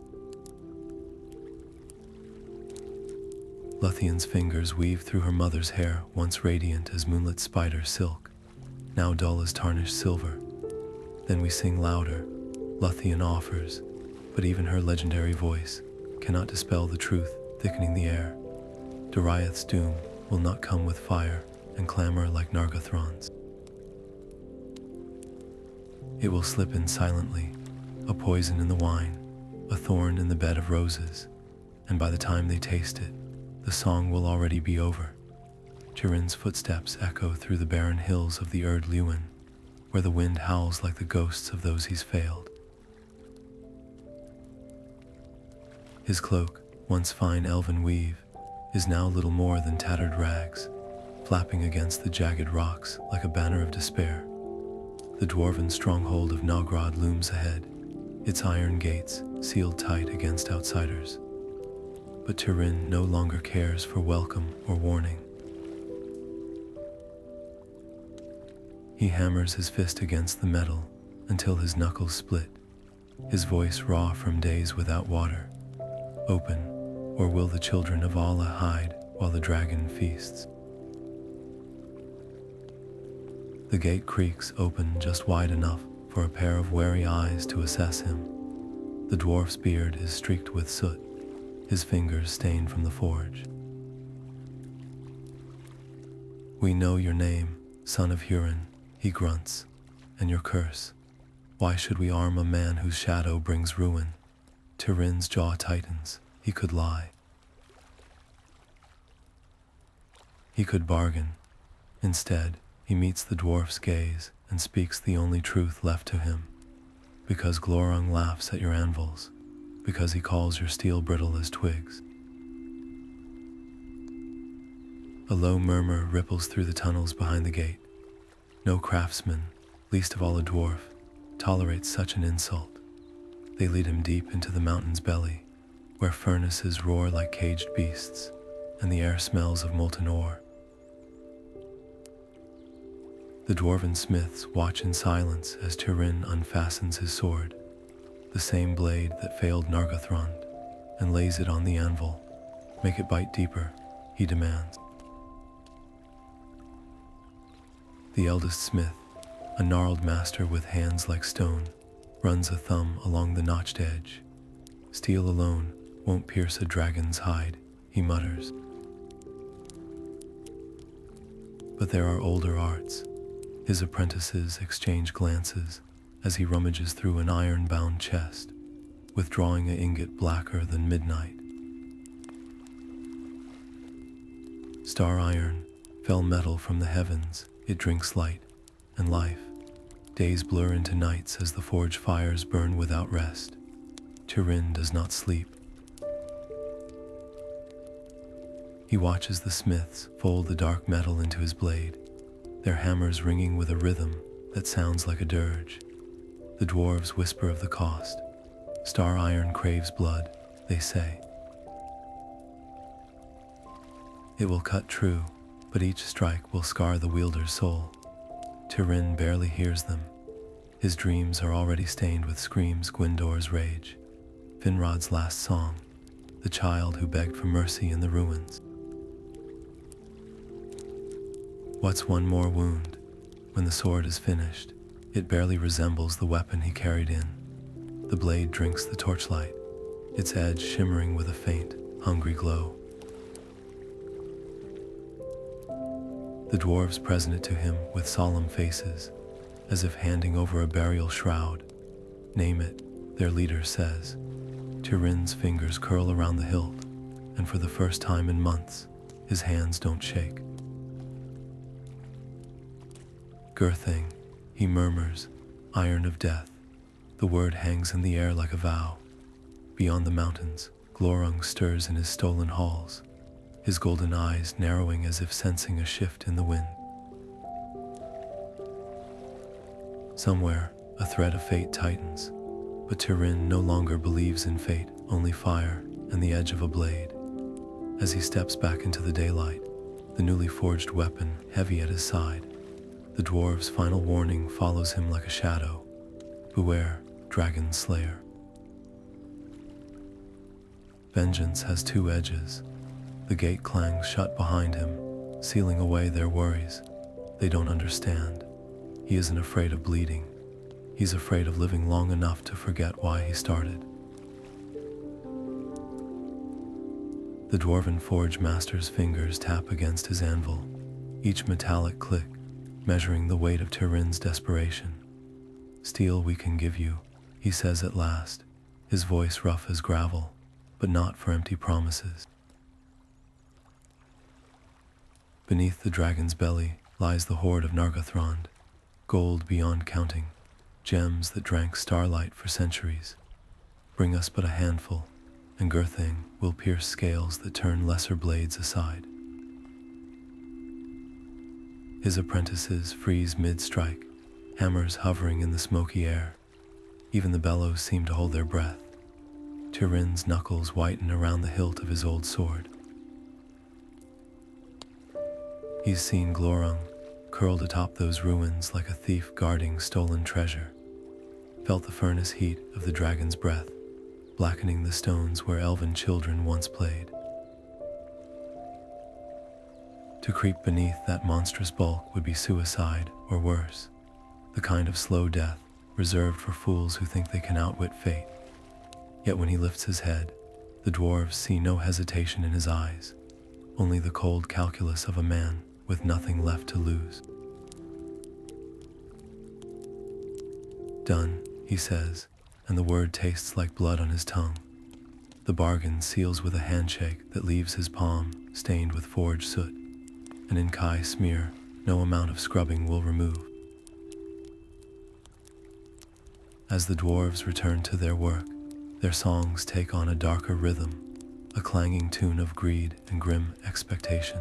Lúthien's fingers weave through her mother's hair, once radiant as moonlit spider silk, now dull as tarnished silver. Then we sing louder, Lúthien offers, but even her legendary voice cannot dispel the truth thickening the air. Doriath's doom will not come with fire and clamor like Nargothrond's. It will slip in silently, a poison in the wine, a thorn in the bed of roses, and by the time they taste it, the song will already be over. Tirin's footsteps echo through the barren hills of the Erd Luin, where the wind howls like the ghosts of those he's failed. His cloak, once fine elven weave, is now little more than tattered rags, flapping against the jagged rocks like a banner of despair. The dwarven stronghold of Nogrod looms ahead, its iron gates sealed tight against outsiders. But Tirin no longer cares for welcome or warning. He hammers his fist against the metal until his knuckles split, his voice raw from days without water. Open, or will the children of Allah hide while the dragon feasts? The gate creaks open just wide enough for a pair of wary eyes to assess him. The dwarf's beard is streaked with soot, his fingers stained from the forge. "We know your name, son of Hurin," he grunts, "and your curse. Why should we arm a man whose shadow brings ruin?" Tirin's jaw tightens. He could lie. He could bargain. Instead, he meets the dwarf's gaze and speaks the only truth left to him. Because Glorung laughs at your anvils, because he calls your steel brittle as twigs. A low murmur ripples through the tunnels behind the gate. No craftsman, least of all a dwarf, tolerates such an insult. They lead him deep into the mountain's belly, where furnaces roar like caged beasts, and the air smells of molten ore. The dwarven smiths watch in silence as Tirin unfastens his sword, the same blade that failed Nargothrond, and lays it on the anvil. "Make it bite deeper," he demands. The eldest smith, a gnarled master with hands like stone, runs a thumb along the notched edge. "Steel alone won't pierce a dragon's hide," he mutters. But there are older arts. His apprentices exchange glances as he rummages through an iron-bound chest, withdrawing an ingot blacker than midnight. Star iron, fell metal from the heavens, it drinks light and life. Days blur into nights as the forge fires burn without rest. Tirin does not sleep. He watches the smiths fold the dark metal into his blade, their hammers ringing with a rhythm that sounds like a dirge. The dwarves whisper of the cost. "Star iron craves blood," they say. It will cut true, but each strike will scar the wielder's soul. Tirin barely hears them. His dreams are already stained with screams Gwyndor's rage, Finrod's last song, the child who begged for mercy in the ruins. What's one more wound? When the sword is finished, it barely resembles the weapon he carried in. The blade drinks the torchlight, its edge shimmering with a faint, hungry glow. The dwarves present it to him with solemn faces, as if handing over a burial shroud. "Name it," their leader says. Tirin's fingers curl around the hilt, and for the first time in months, his hands don't shake. "Gurthing," he murmurs, "iron of death." The word hangs in the air like a vow. Beyond the mountains, Glorung stirs in his stolen halls, his golden eyes narrowing as if sensing a shift in the wind. Somewhere, a thread of fate tightens, but Tirin no longer believes in fate, only fire and the edge of a blade. As he steps back into the daylight, the newly forged weapon heavy at his side, the dwarves' final warning follows him like a shadow. "Beware, dragon slayer." Vengeance has two edges. The gate clangs shut behind him, sealing away their worries. They don't understand. He isn't afraid of bleeding. He's afraid of living long enough to forget why he started. The dwarven forge master's fingers tap against his anvil, each metallic click measuring the weight of Tirin's desperation. "Steel we can give you," he says at last, his voice rough as gravel, but not for empty promises. Beneath the dragon's belly lies the hoard of Nargothrond, gold beyond counting, gems that drank starlight for centuries. "Bring us but a handful, and Gurthing will pierce scales that turn lesser blades aside." His apprentices freeze mid-strike, hammers hovering in the smoky air. Even the bellows seem to hold their breath. Tirin's knuckles whiten around the hilt of his old sword. He's seen Glorung, curled atop those ruins like a thief guarding stolen treasure. Felt the furnace heat of the dragon's breath, blackening the stones where elven children once played. To creep beneath that monstrous bulk would be suicide, or worse, the kind of slow death reserved for fools who think they can outwit fate. Yet when he lifts his head, the dwarves see no hesitation in his eyes, only the cold calculus of a man with nothing left to lose. "Done," he says, and the word tastes like blood on his tongue. The bargain seals with a handshake that leaves his palm stained with forge soot, an Inkai smear no amount of scrubbing will remove. As the dwarves return to their work, their songs take on a darker rhythm, a clanging tune of greed and grim expectation.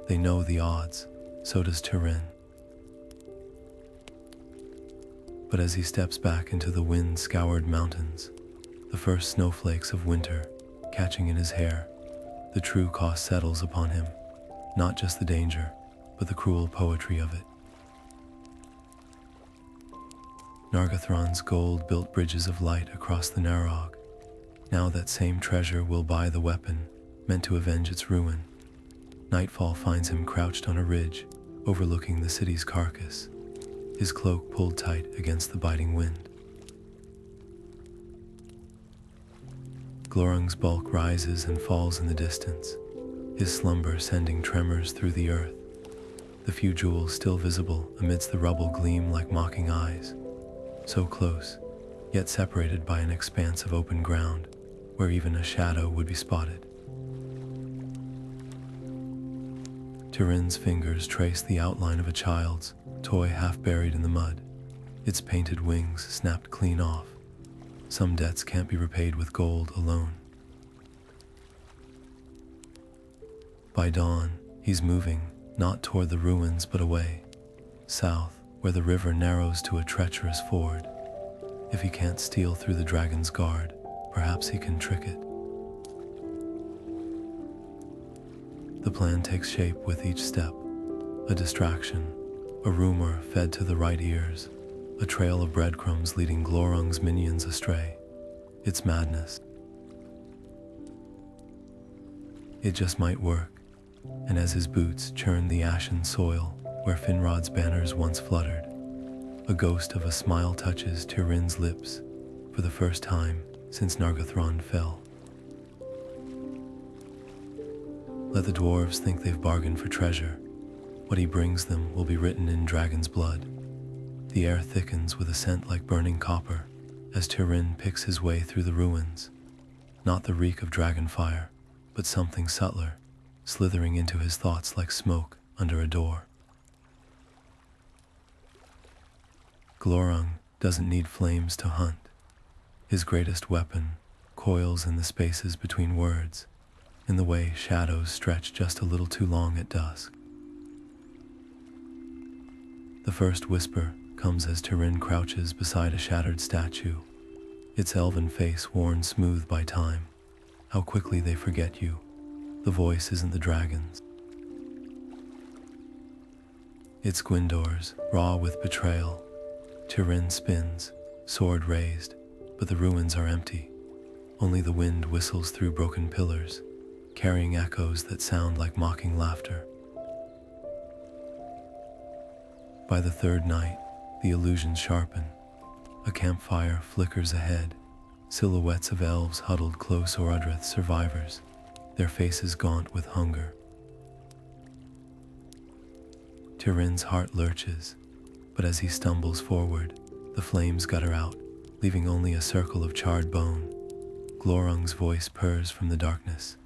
They know the odds, so does Tirin. But as he steps back into the wind-scoured mountains, the first snowflakes of winter catching in his hair, the true cost settles upon him, not just the danger, but the cruel poetry of it. Nargothrond's gold built bridges of light across the Narog. Now that same treasure will buy the weapon meant to avenge its ruin. Nightfall finds him crouched on a ridge, overlooking the city's carcass, his cloak pulled tight against the biting wind. Glorung's bulk rises and falls in the distance, his slumber sending tremors through the earth. The few jewels still visible amidst the rubble gleam like mocking eyes, so close, yet separated by an expanse of open ground where even a shadow would be spotted. Tirin's fingers trace the outline of a child's toy half buried in the mud, its painted wings snapped clean off. Some debts can't be repaid with gold alone. By dawn, he's moving, not toward the ruins but away, south, where the river narrows to a treacherous ford. If he can't steal through the dragon's guard, perhaps he can trick it. The plan takes shape with each step, a distraction, a rumor fed to the right ears, a trail of breadcrumbs leading Glorung's minions astray. It's madness. It just might work, and as his boots churn the ashen soil where Finrod's banners once fluttered, a ghost of a smile touches Tirin's lips for the first time since Nargothrond fell. Let the dwarves think they've bargained for treasure. What he brings them will be written in dragon's blood. The air thickens with a scent like burning copper as Tirin picks his way through the ruins. Not the reek of dragon fire, but something subtler, slithering into his thoughts like smoke under a door. Glorung doesn't need flames to hunt. His greatest weapon coils in the spaces between words, in the way shadows stretch just a little too long at dusk. The first whisper comes as Tirin crouches beside a shattered statue, its elven face worn smooth by time. How quickly they forget you. The voice isn't the dragon's. It's Gwyndor's, raw with betrayal. Tirin spins, sword raised, but the ruins are empty. Only the wind whistles through broken pillars, carrying echoes that sound like mocking laughter. By the third night, the illusions sharpen. A campfire flickers ahead, silhouettes of elves huddled close Orodreth survivors, their faces gaunt with hunger. Tirin's heart lurches, but as he stumbles forward, the flames gutter out, leaving only a circle of charred bone. Glorung's voice purrs from the darkness.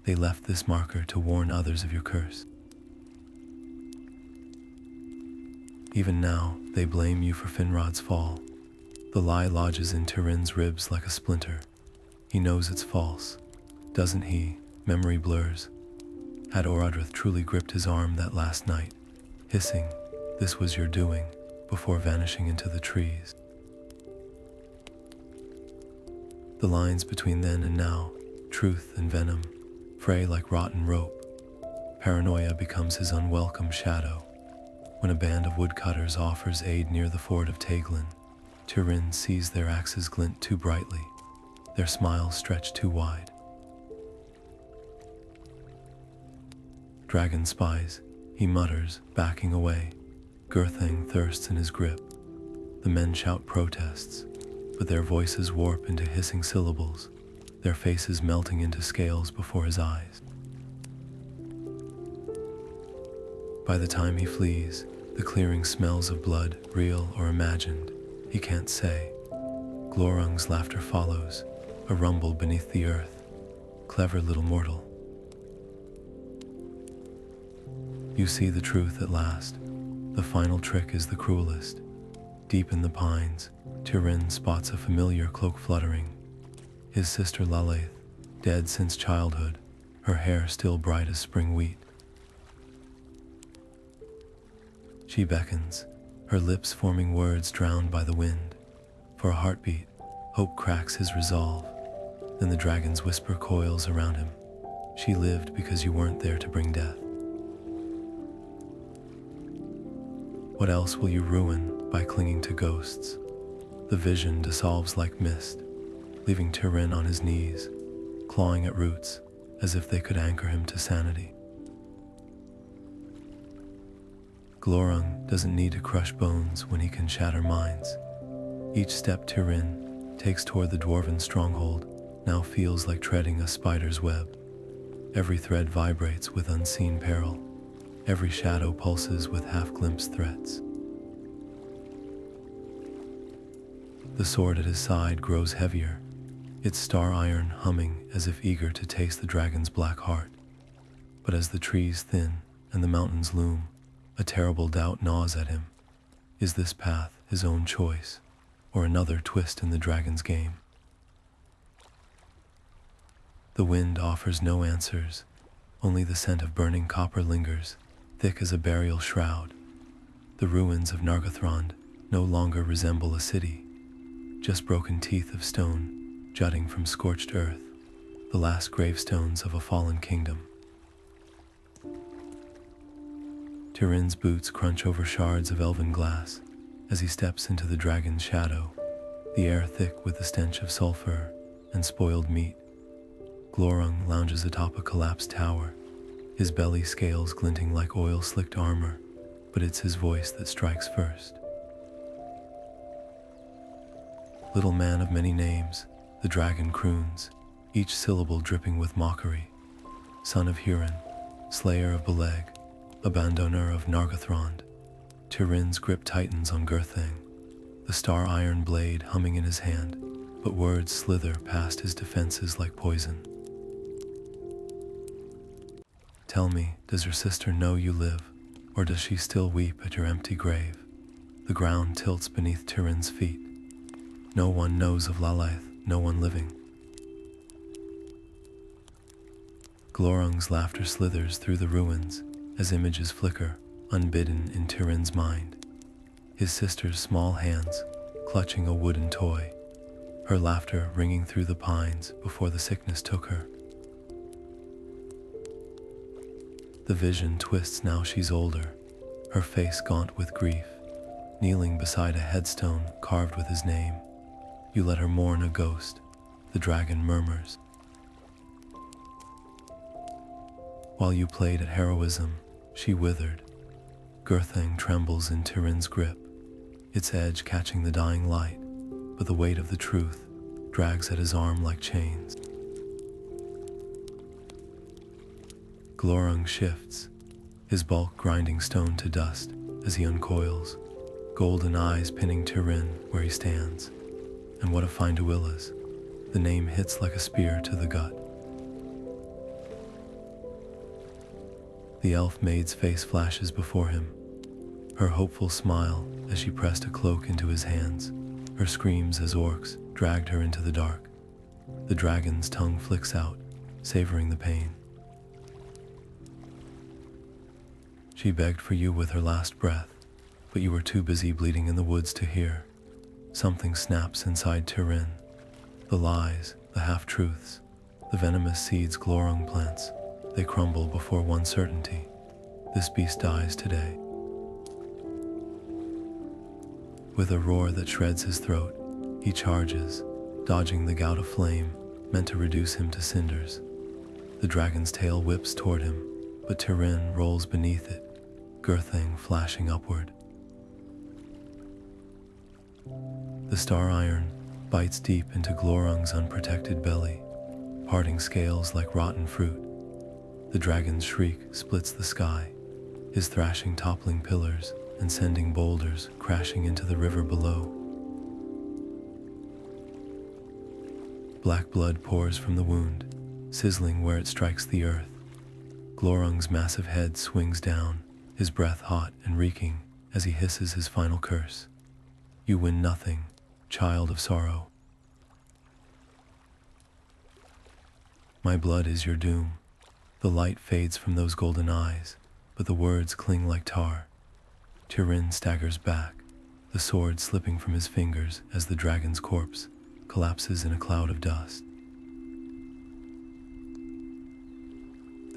They left this marker to warn others of your curse. Even now, they blame you for Finrod's fall. The lie lodges in Tirin's ribs like a splinter. He knows it's false. Doesn't he? Memory blurs. Had Orodreth truly gripped his arm that last night, hissing, "This was your doing," before vanishing into the trees? The lines between then and now, truth and venom, fray like rotten rope. Paranoia becomes his unwelcome shadow. When a band of woodcutters offers aid near the ford of Teglin, Tirin sees their axes glint too brightly, their smiles stretch too wide. Dragon spies, he mutters, backing away. Gurthang thirsts in his grip. The men shout protests, but their voices warp into hissing syllables, their faces melting into scales before his eyes. By the time he flees, the clearing smells of blood, real or imagined, he can't say. Glorung's laughter follows, a rumble beneath the earth. Clever little mortal. You see the truth at last. The final trick is the cruelest. Deep in the pines, Tirin spots a familiar cloak fluttering. His sister Lalaith, dead since childhood, her hair still bright as spring wheat. She beckons, her lips forming words drowned by the wind. For a heartbeat, Hope cracks his resolve. Then the dragon's whisper coils around him. She lived because you weren't there to bring death. What else will you ruin by clinging to ghosts? The vision dissolves like mist, leaving Tirin on his knees, clawing at roots as if they could anchor him to sanity. Glorung doesn't need to crush bones when he can shatter minds. Each step Tirin takes toward the dwarven stronghold now feels like treading a spider's web. Every thread vibrates with unseen peril. Every shadow pulses with half-glimpsed threats. The sword at his side grows heavier, its star iron humming as if eager to taste the dragon's black heart. But as the trees thin and the mountains loom, a terrible doubt gnaws at him. Is this path his own choice, or another twist in the dragon's game? The wind offers no answers. Only the scent of burning copper lingers, thick as a burial shroud. The ruins of Nargothrond no longer resemble a city, just broken teeth of stone jutting from scorched earth, the last gravestones of a fallen kingdom. Tirin's boots crunch over shards of elven glass as he steps into the dragon's shadow, the air thick with the stench of sulfur and spoiled meat. Glorung lounges atop a collapsed tower, his belly scales glinting like oil-slicked armor, but it's his voice that strikes first. Little man of many names, the dragon croons, each syllable dripping with mockery. Son of Hurin, slayer of Beleg, abandoner of Nargothrond. Tirin's grip tightens on Gurthang, the star iron blade humming in his hand, but words slither past his defenses like poison. Tell me, does your sister know you live, or does she still weep at your empty grave? The ground tilts beneath Tirin's feet. No one knows of Lalaith, no one living. Glorung's laughter slithers through the ruins as images flicker, unbidden in Tirin's mind. His sister's small hands clutching a wooden toy, her laughter ringing through the pines before the sickness took her. The vision twists now she's older, her face gaunt with grief, kneeling beside a headstone carved with his name. You let her mourn a ghost, the dragon murmurs. While you played at heroism, she withered. Gurthang trembles in Tirin's grip, its edge catching the dying light, but the weight of the truth drags at his arm like chains. Glorung shifts, his bulk grinding stone to dust as he uncoils, golden eyes pinning Tirin where he stands. And what of Finduilla's? The name hits like a spear to the gut. The elf maid's face flashes before him, her hopeful smile as she pressed a cloak into his hands, her screams as orcs dragged her into the dark. The dragon's tongue flicks out, savoring the pain. She begged for you with her last breath, but you were too busy bleeding in the woods to hear. Something snaps inside Tirin. The lies, the half-truths, the venomous seeds Glorung plants, they crumble before one certainty. This beast dies today. With a roar that shreds his throat, he charges, dodging the gout of flame meant to reduce him to cinders. The dragon's tail whips toward him, but Tirin rolls beneath it, Gurthang flashing upward. The star iron bites deep into Glorung's unprotected belly, parting scales like rotten fruit. The dragon's shriek splits the sky, his thrashing toppling pillars and sending boulders crashing into the river below. Black blood pours from the wound, sizzling where it strikes the earth. Glorung's massive head swings down, his breath hot and reeking as he hisses his final curse. You win nothing, child of sorrow. My blood is your doom. The light fades from those golden eyes, but the words cling like tar. Tirin staggers back, the sword slipping from his fingers as the dragon's corpse collapses in a cloud of dust.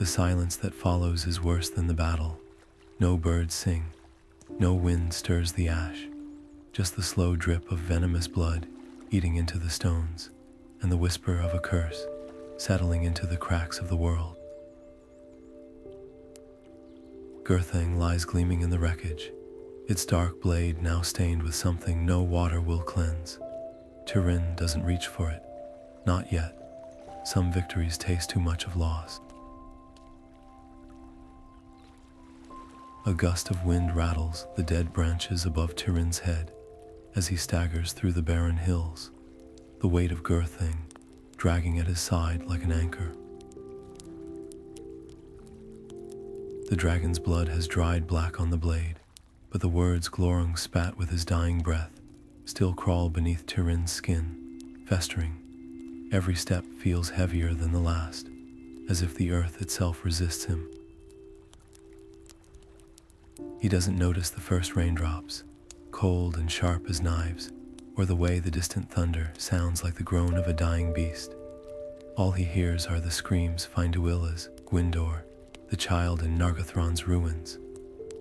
The silence that follows is worse than the battle. No birds sing, no wind stirs the ash, just the slow drip of venomous blood eating into the stones, and the whisper of a curse settling into the cracks of the world. Gurthang lies gleaming in the wreckage, its dark blade now stained with something no water will cleanse. Tirin doesn't reach for it, not yet. Some victories taste too much of loss. A gust of wind rattles the dead branches above Tirin's head as he staggers through the barren hills, the weight of Gurthang dragging at his side like an anchor. The dragon's blood has dried black on the blade, but the words Glorung spat with his dying breath still crawl beneath Tirin's skin, festering. Every step feels heavier than the last, as if the earth itself resists him. He doesn't notice the first raindrops, cold and sharp as knives, or the way the distant thunder sounds like the groan of a dying beast. All he hears are the screams Finduilla's, Gwyndor, the child in Nargothrond's ruins,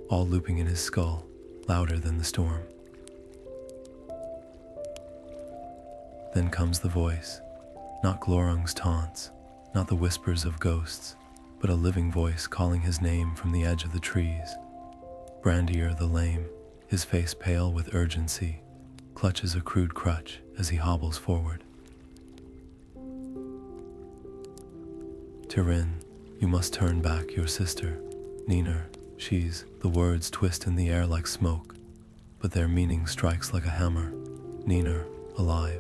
all looping in his skull, louder than the storm. Then comes the voice, not Glorung's taunts, not the whispers of ghosts, but a living voice calling his name from the edge of the trees. Brandir the lame, his face pale with urgency, clutches a crude crutch as he hobbles forward. Tirin, you must turn back your sister, Niner, she's, the words twist in the air like smoke, but their meaning strikes like a hammer. Niner, alive.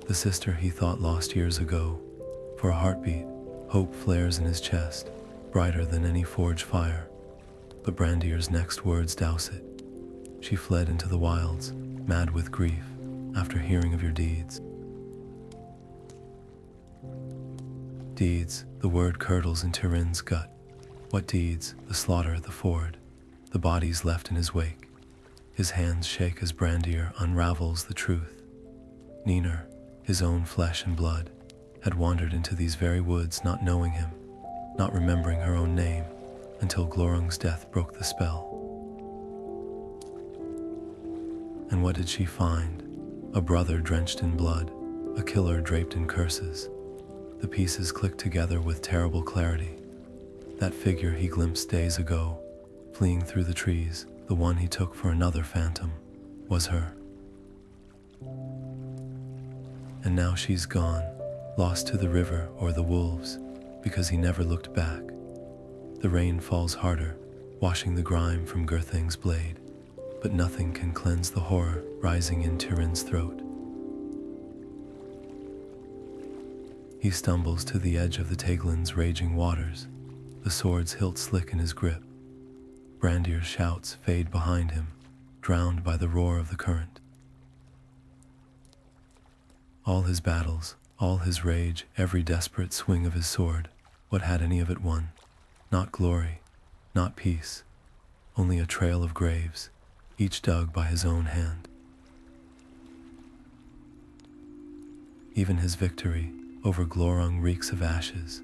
The sister he thought lost years ago. For a heartbeat, hope flares in his chest, brighter than any forge fire. But Brandir's next words douse it. She fled into the wilds, mad with grief, after hearing of your deeds. Deeds, the word curdles in Tirin's gut. What deeds? The slaughter at the ford, the bodies left in his wake. His hands shake as Brandir unravels the truth. Niner, his own flesh and blood, had wandered into these very woods not knowing him, not remembering her own name, until Glorung's death broke the spell. And what did she find? A brother drenched in blood, a killer draped in curses. The pieces clicked together with terrible clarity. That figure he glimpsed days ago, fleeing through the trees, the one he took for another phantom, was her. And now she's gone, lost to the river or the wolves, because he never looked back. The rain falls harder, washing the grime from Gurthang's blade, but nothing can cleanse the horror rising in Tirin's throat. He stumbles to the edge of the Teglin's raging waters, the sword's hilt slick in his grip. Brandir's shouts fade behind him, drowned by the roar of the current. All his battles, all his rage, every desperate swing of his sword, what had any of it won? Not glory, not peace, only a trail of graves, each dug by his own hand. Even his victory over Glorung reeks of ashes.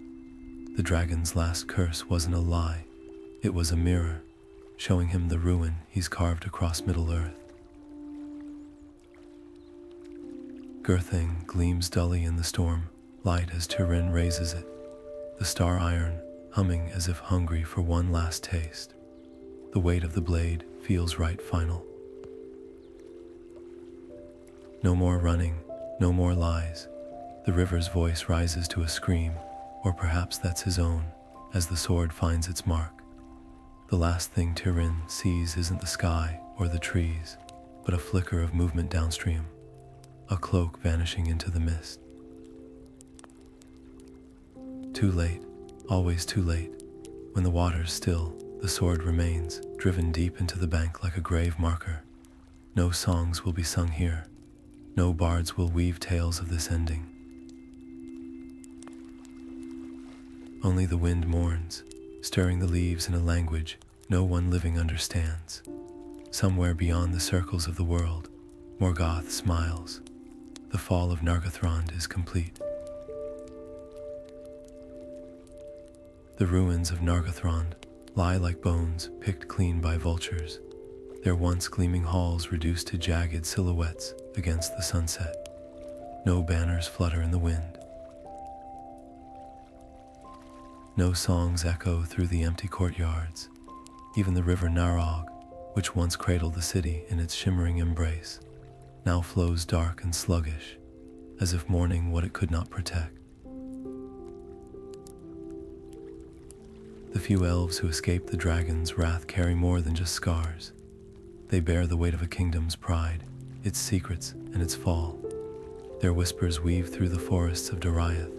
The dragon's last curse wasn't a lie, it was a mirror, showing him the ruin he's carved across Middle-earth. Gurthang gleams dully in the storm, light as Tirin raises it, the star iron humming as if hungry for one last taste. The weight of the blade feels right final. No more running, no more lies. The river's voice rises to a scream, or perhaps that's his own, as the sword finds its mark. The last thing Tirin sees isn't the sky or the trees, but a flicker of movement downstream, a cloak vanishing into the mist. Too late, always too late. When the water's still, the sword remains, driven deep into the bank like a grave marker. No songs will be sung here. No bards will weave tales of this ending. Only the wind mourns, stirring the leaves in a language no one living understands. Somewhere beyond the circles of the world, Morgoth smiles. The fall of Nargothrond is complete. The ruins of Nargothrond lie like bones picked clean by vultures, their once gleaming halls reduced to jagged silhouettes against the sunset. No banners flutter in the wind. No songs echo through the empty courtyards. Even the river Narog, which once cradled the city in its shimmering embrace, now flows dark and sluggish, as if mourning what it could not protect. The few elves who escaped the dragon's wrath carry more than just scars. They bear the weight of a kingdom's pride, its secrets, and its fall. Their whispers weave through the forests of Doriath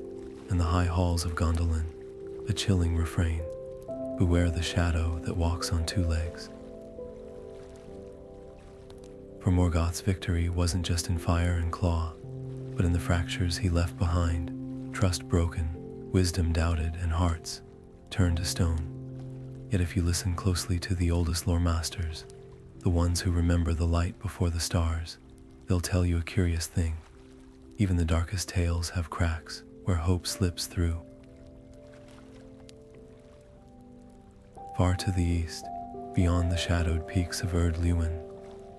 and the high halls of Gondolin, a chilling refrain. Beware the shadow that walks on two legs. For Morgoth's victory wasn't just in fire and claw, but in the fractures he left behind, trust broken, wisdom doubted, and hearts turned to stone. Yet if you listen closely to the oldest lore masters, the ones who remember the light before the stars, they'll tell you a curious thing. Even the darkest tales have cracks where hope slips through. Far to the east, beyond the shadowed peaks of Erd Luin,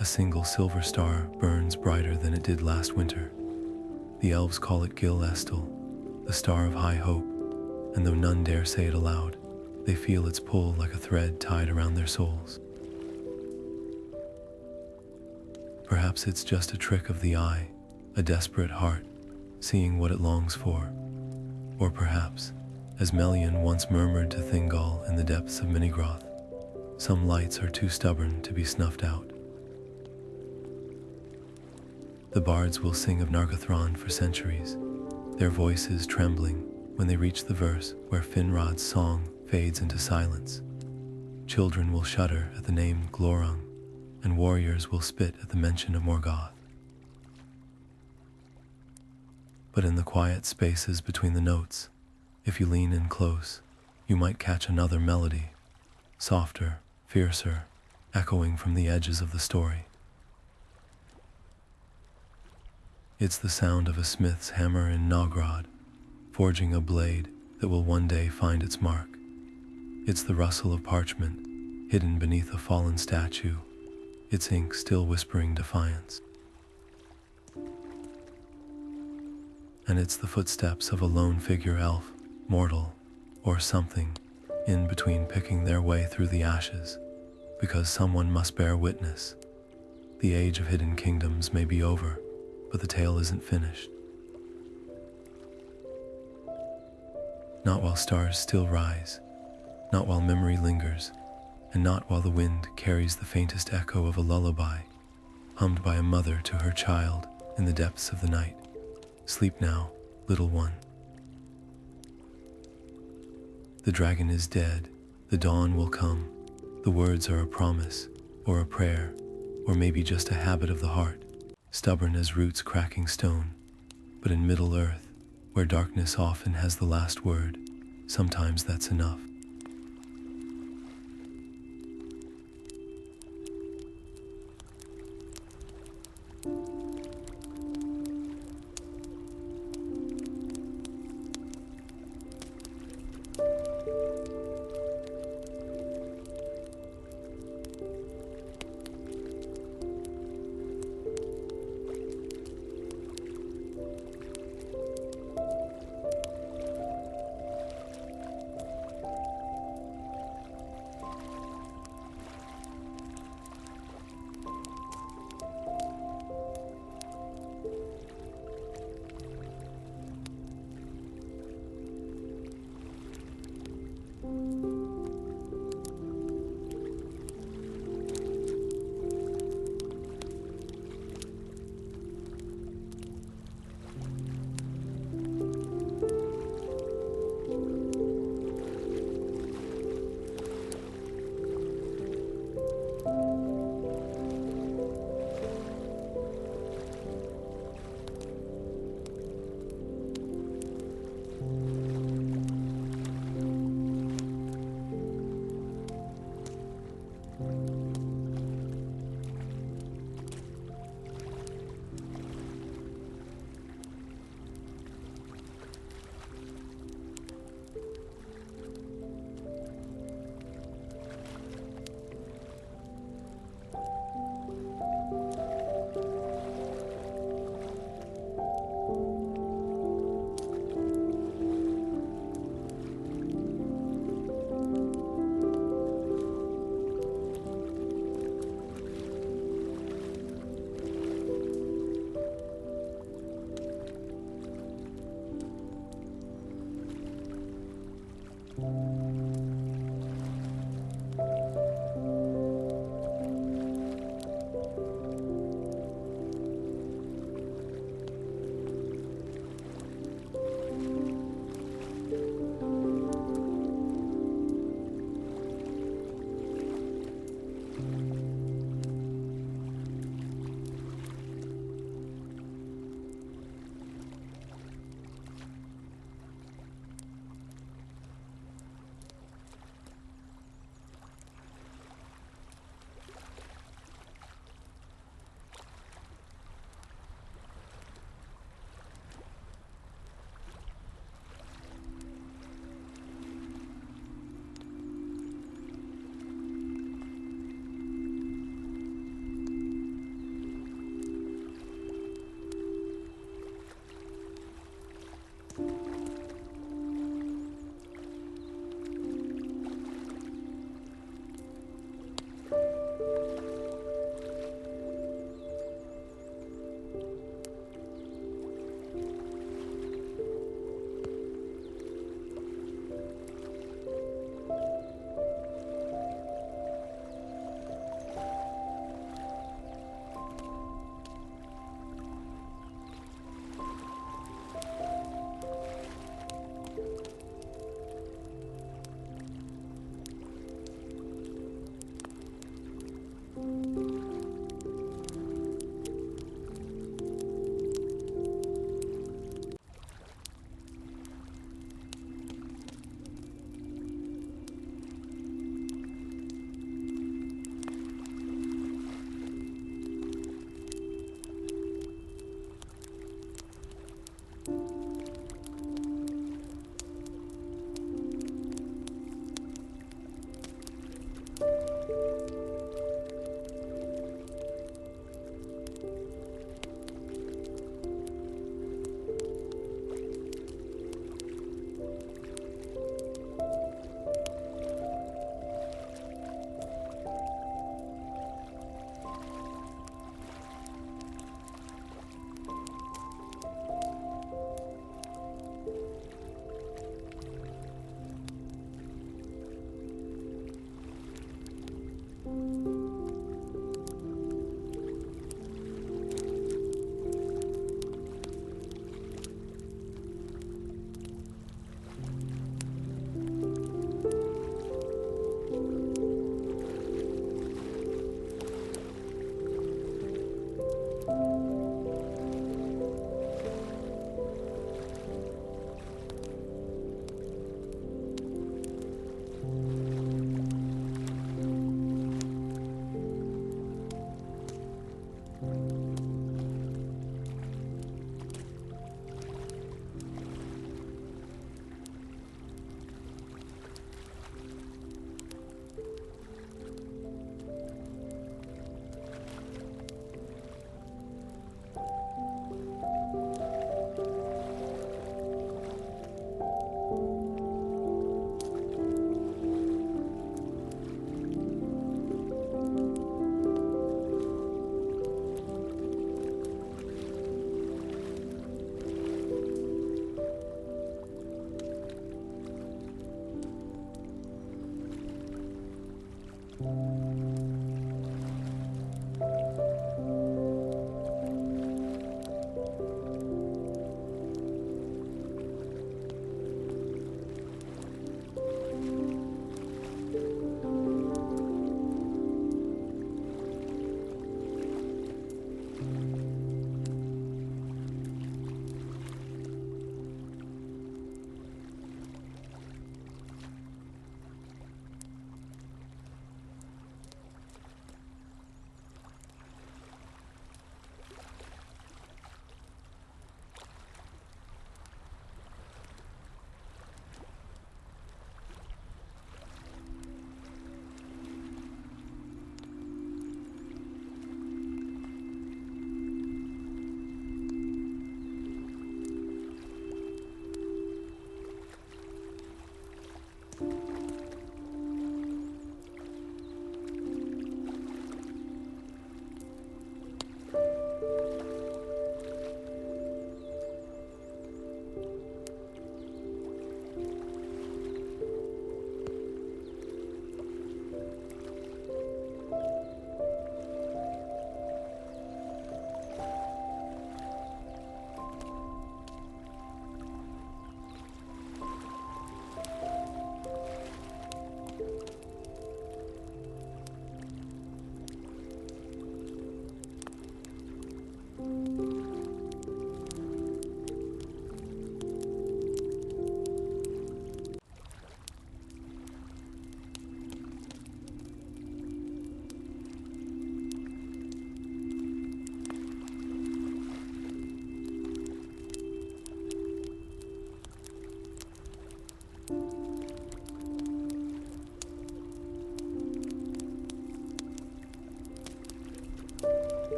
a single silver star burns brighter than it did last winter. The elves call it Gil Estel, the star of high hope, and though none dare say it aloud, they feel its pull like a thread tied around their souls. Perhaps it's just a trick of the eye, a desperate heart, seeing what it longs for. Or perhaps, as Melian once murmured to Thingol in the depths of Minigroth, some lights are too stubborn to be snuffed out. The bards will sing of Nargothrond for centuries, their voices trembling when they reach the verse where Finrod's song fades into silence. Children will shudder at the name Glorung, and warriors will spit at the mention of Morgoth. But in the quiet spaces between the notes, if you lean in close, you might catch another melody, softer, fiercer, echoing from the edges of the story. It's the sound of a smith's hammer in Nogrod, forging a blade that will one day find its mark. It's the rustle of parchment, hidden beneath a fallen statue, its ink still whispering defiance. And it's the footsteps of a lone figure elf, mortal, or something, in between picking their way through the ashes, because someone must bear witness. The age of hidden kingdoms may be over, but the tale isn't finished. Not while stars still rise, not while memory lingers, and not while the wind carries the faintest echo of a lullaby, hummed by a mother to her child in the depths of the night. Sleep now, little one. The dragon is dead, the dawn will come. The words are a promise, or a prayer, or maybe just a habit of the heart, stubborn as roots cracking stone. But in Middle Earth, where darkness often has the last word, sometimes that's enough.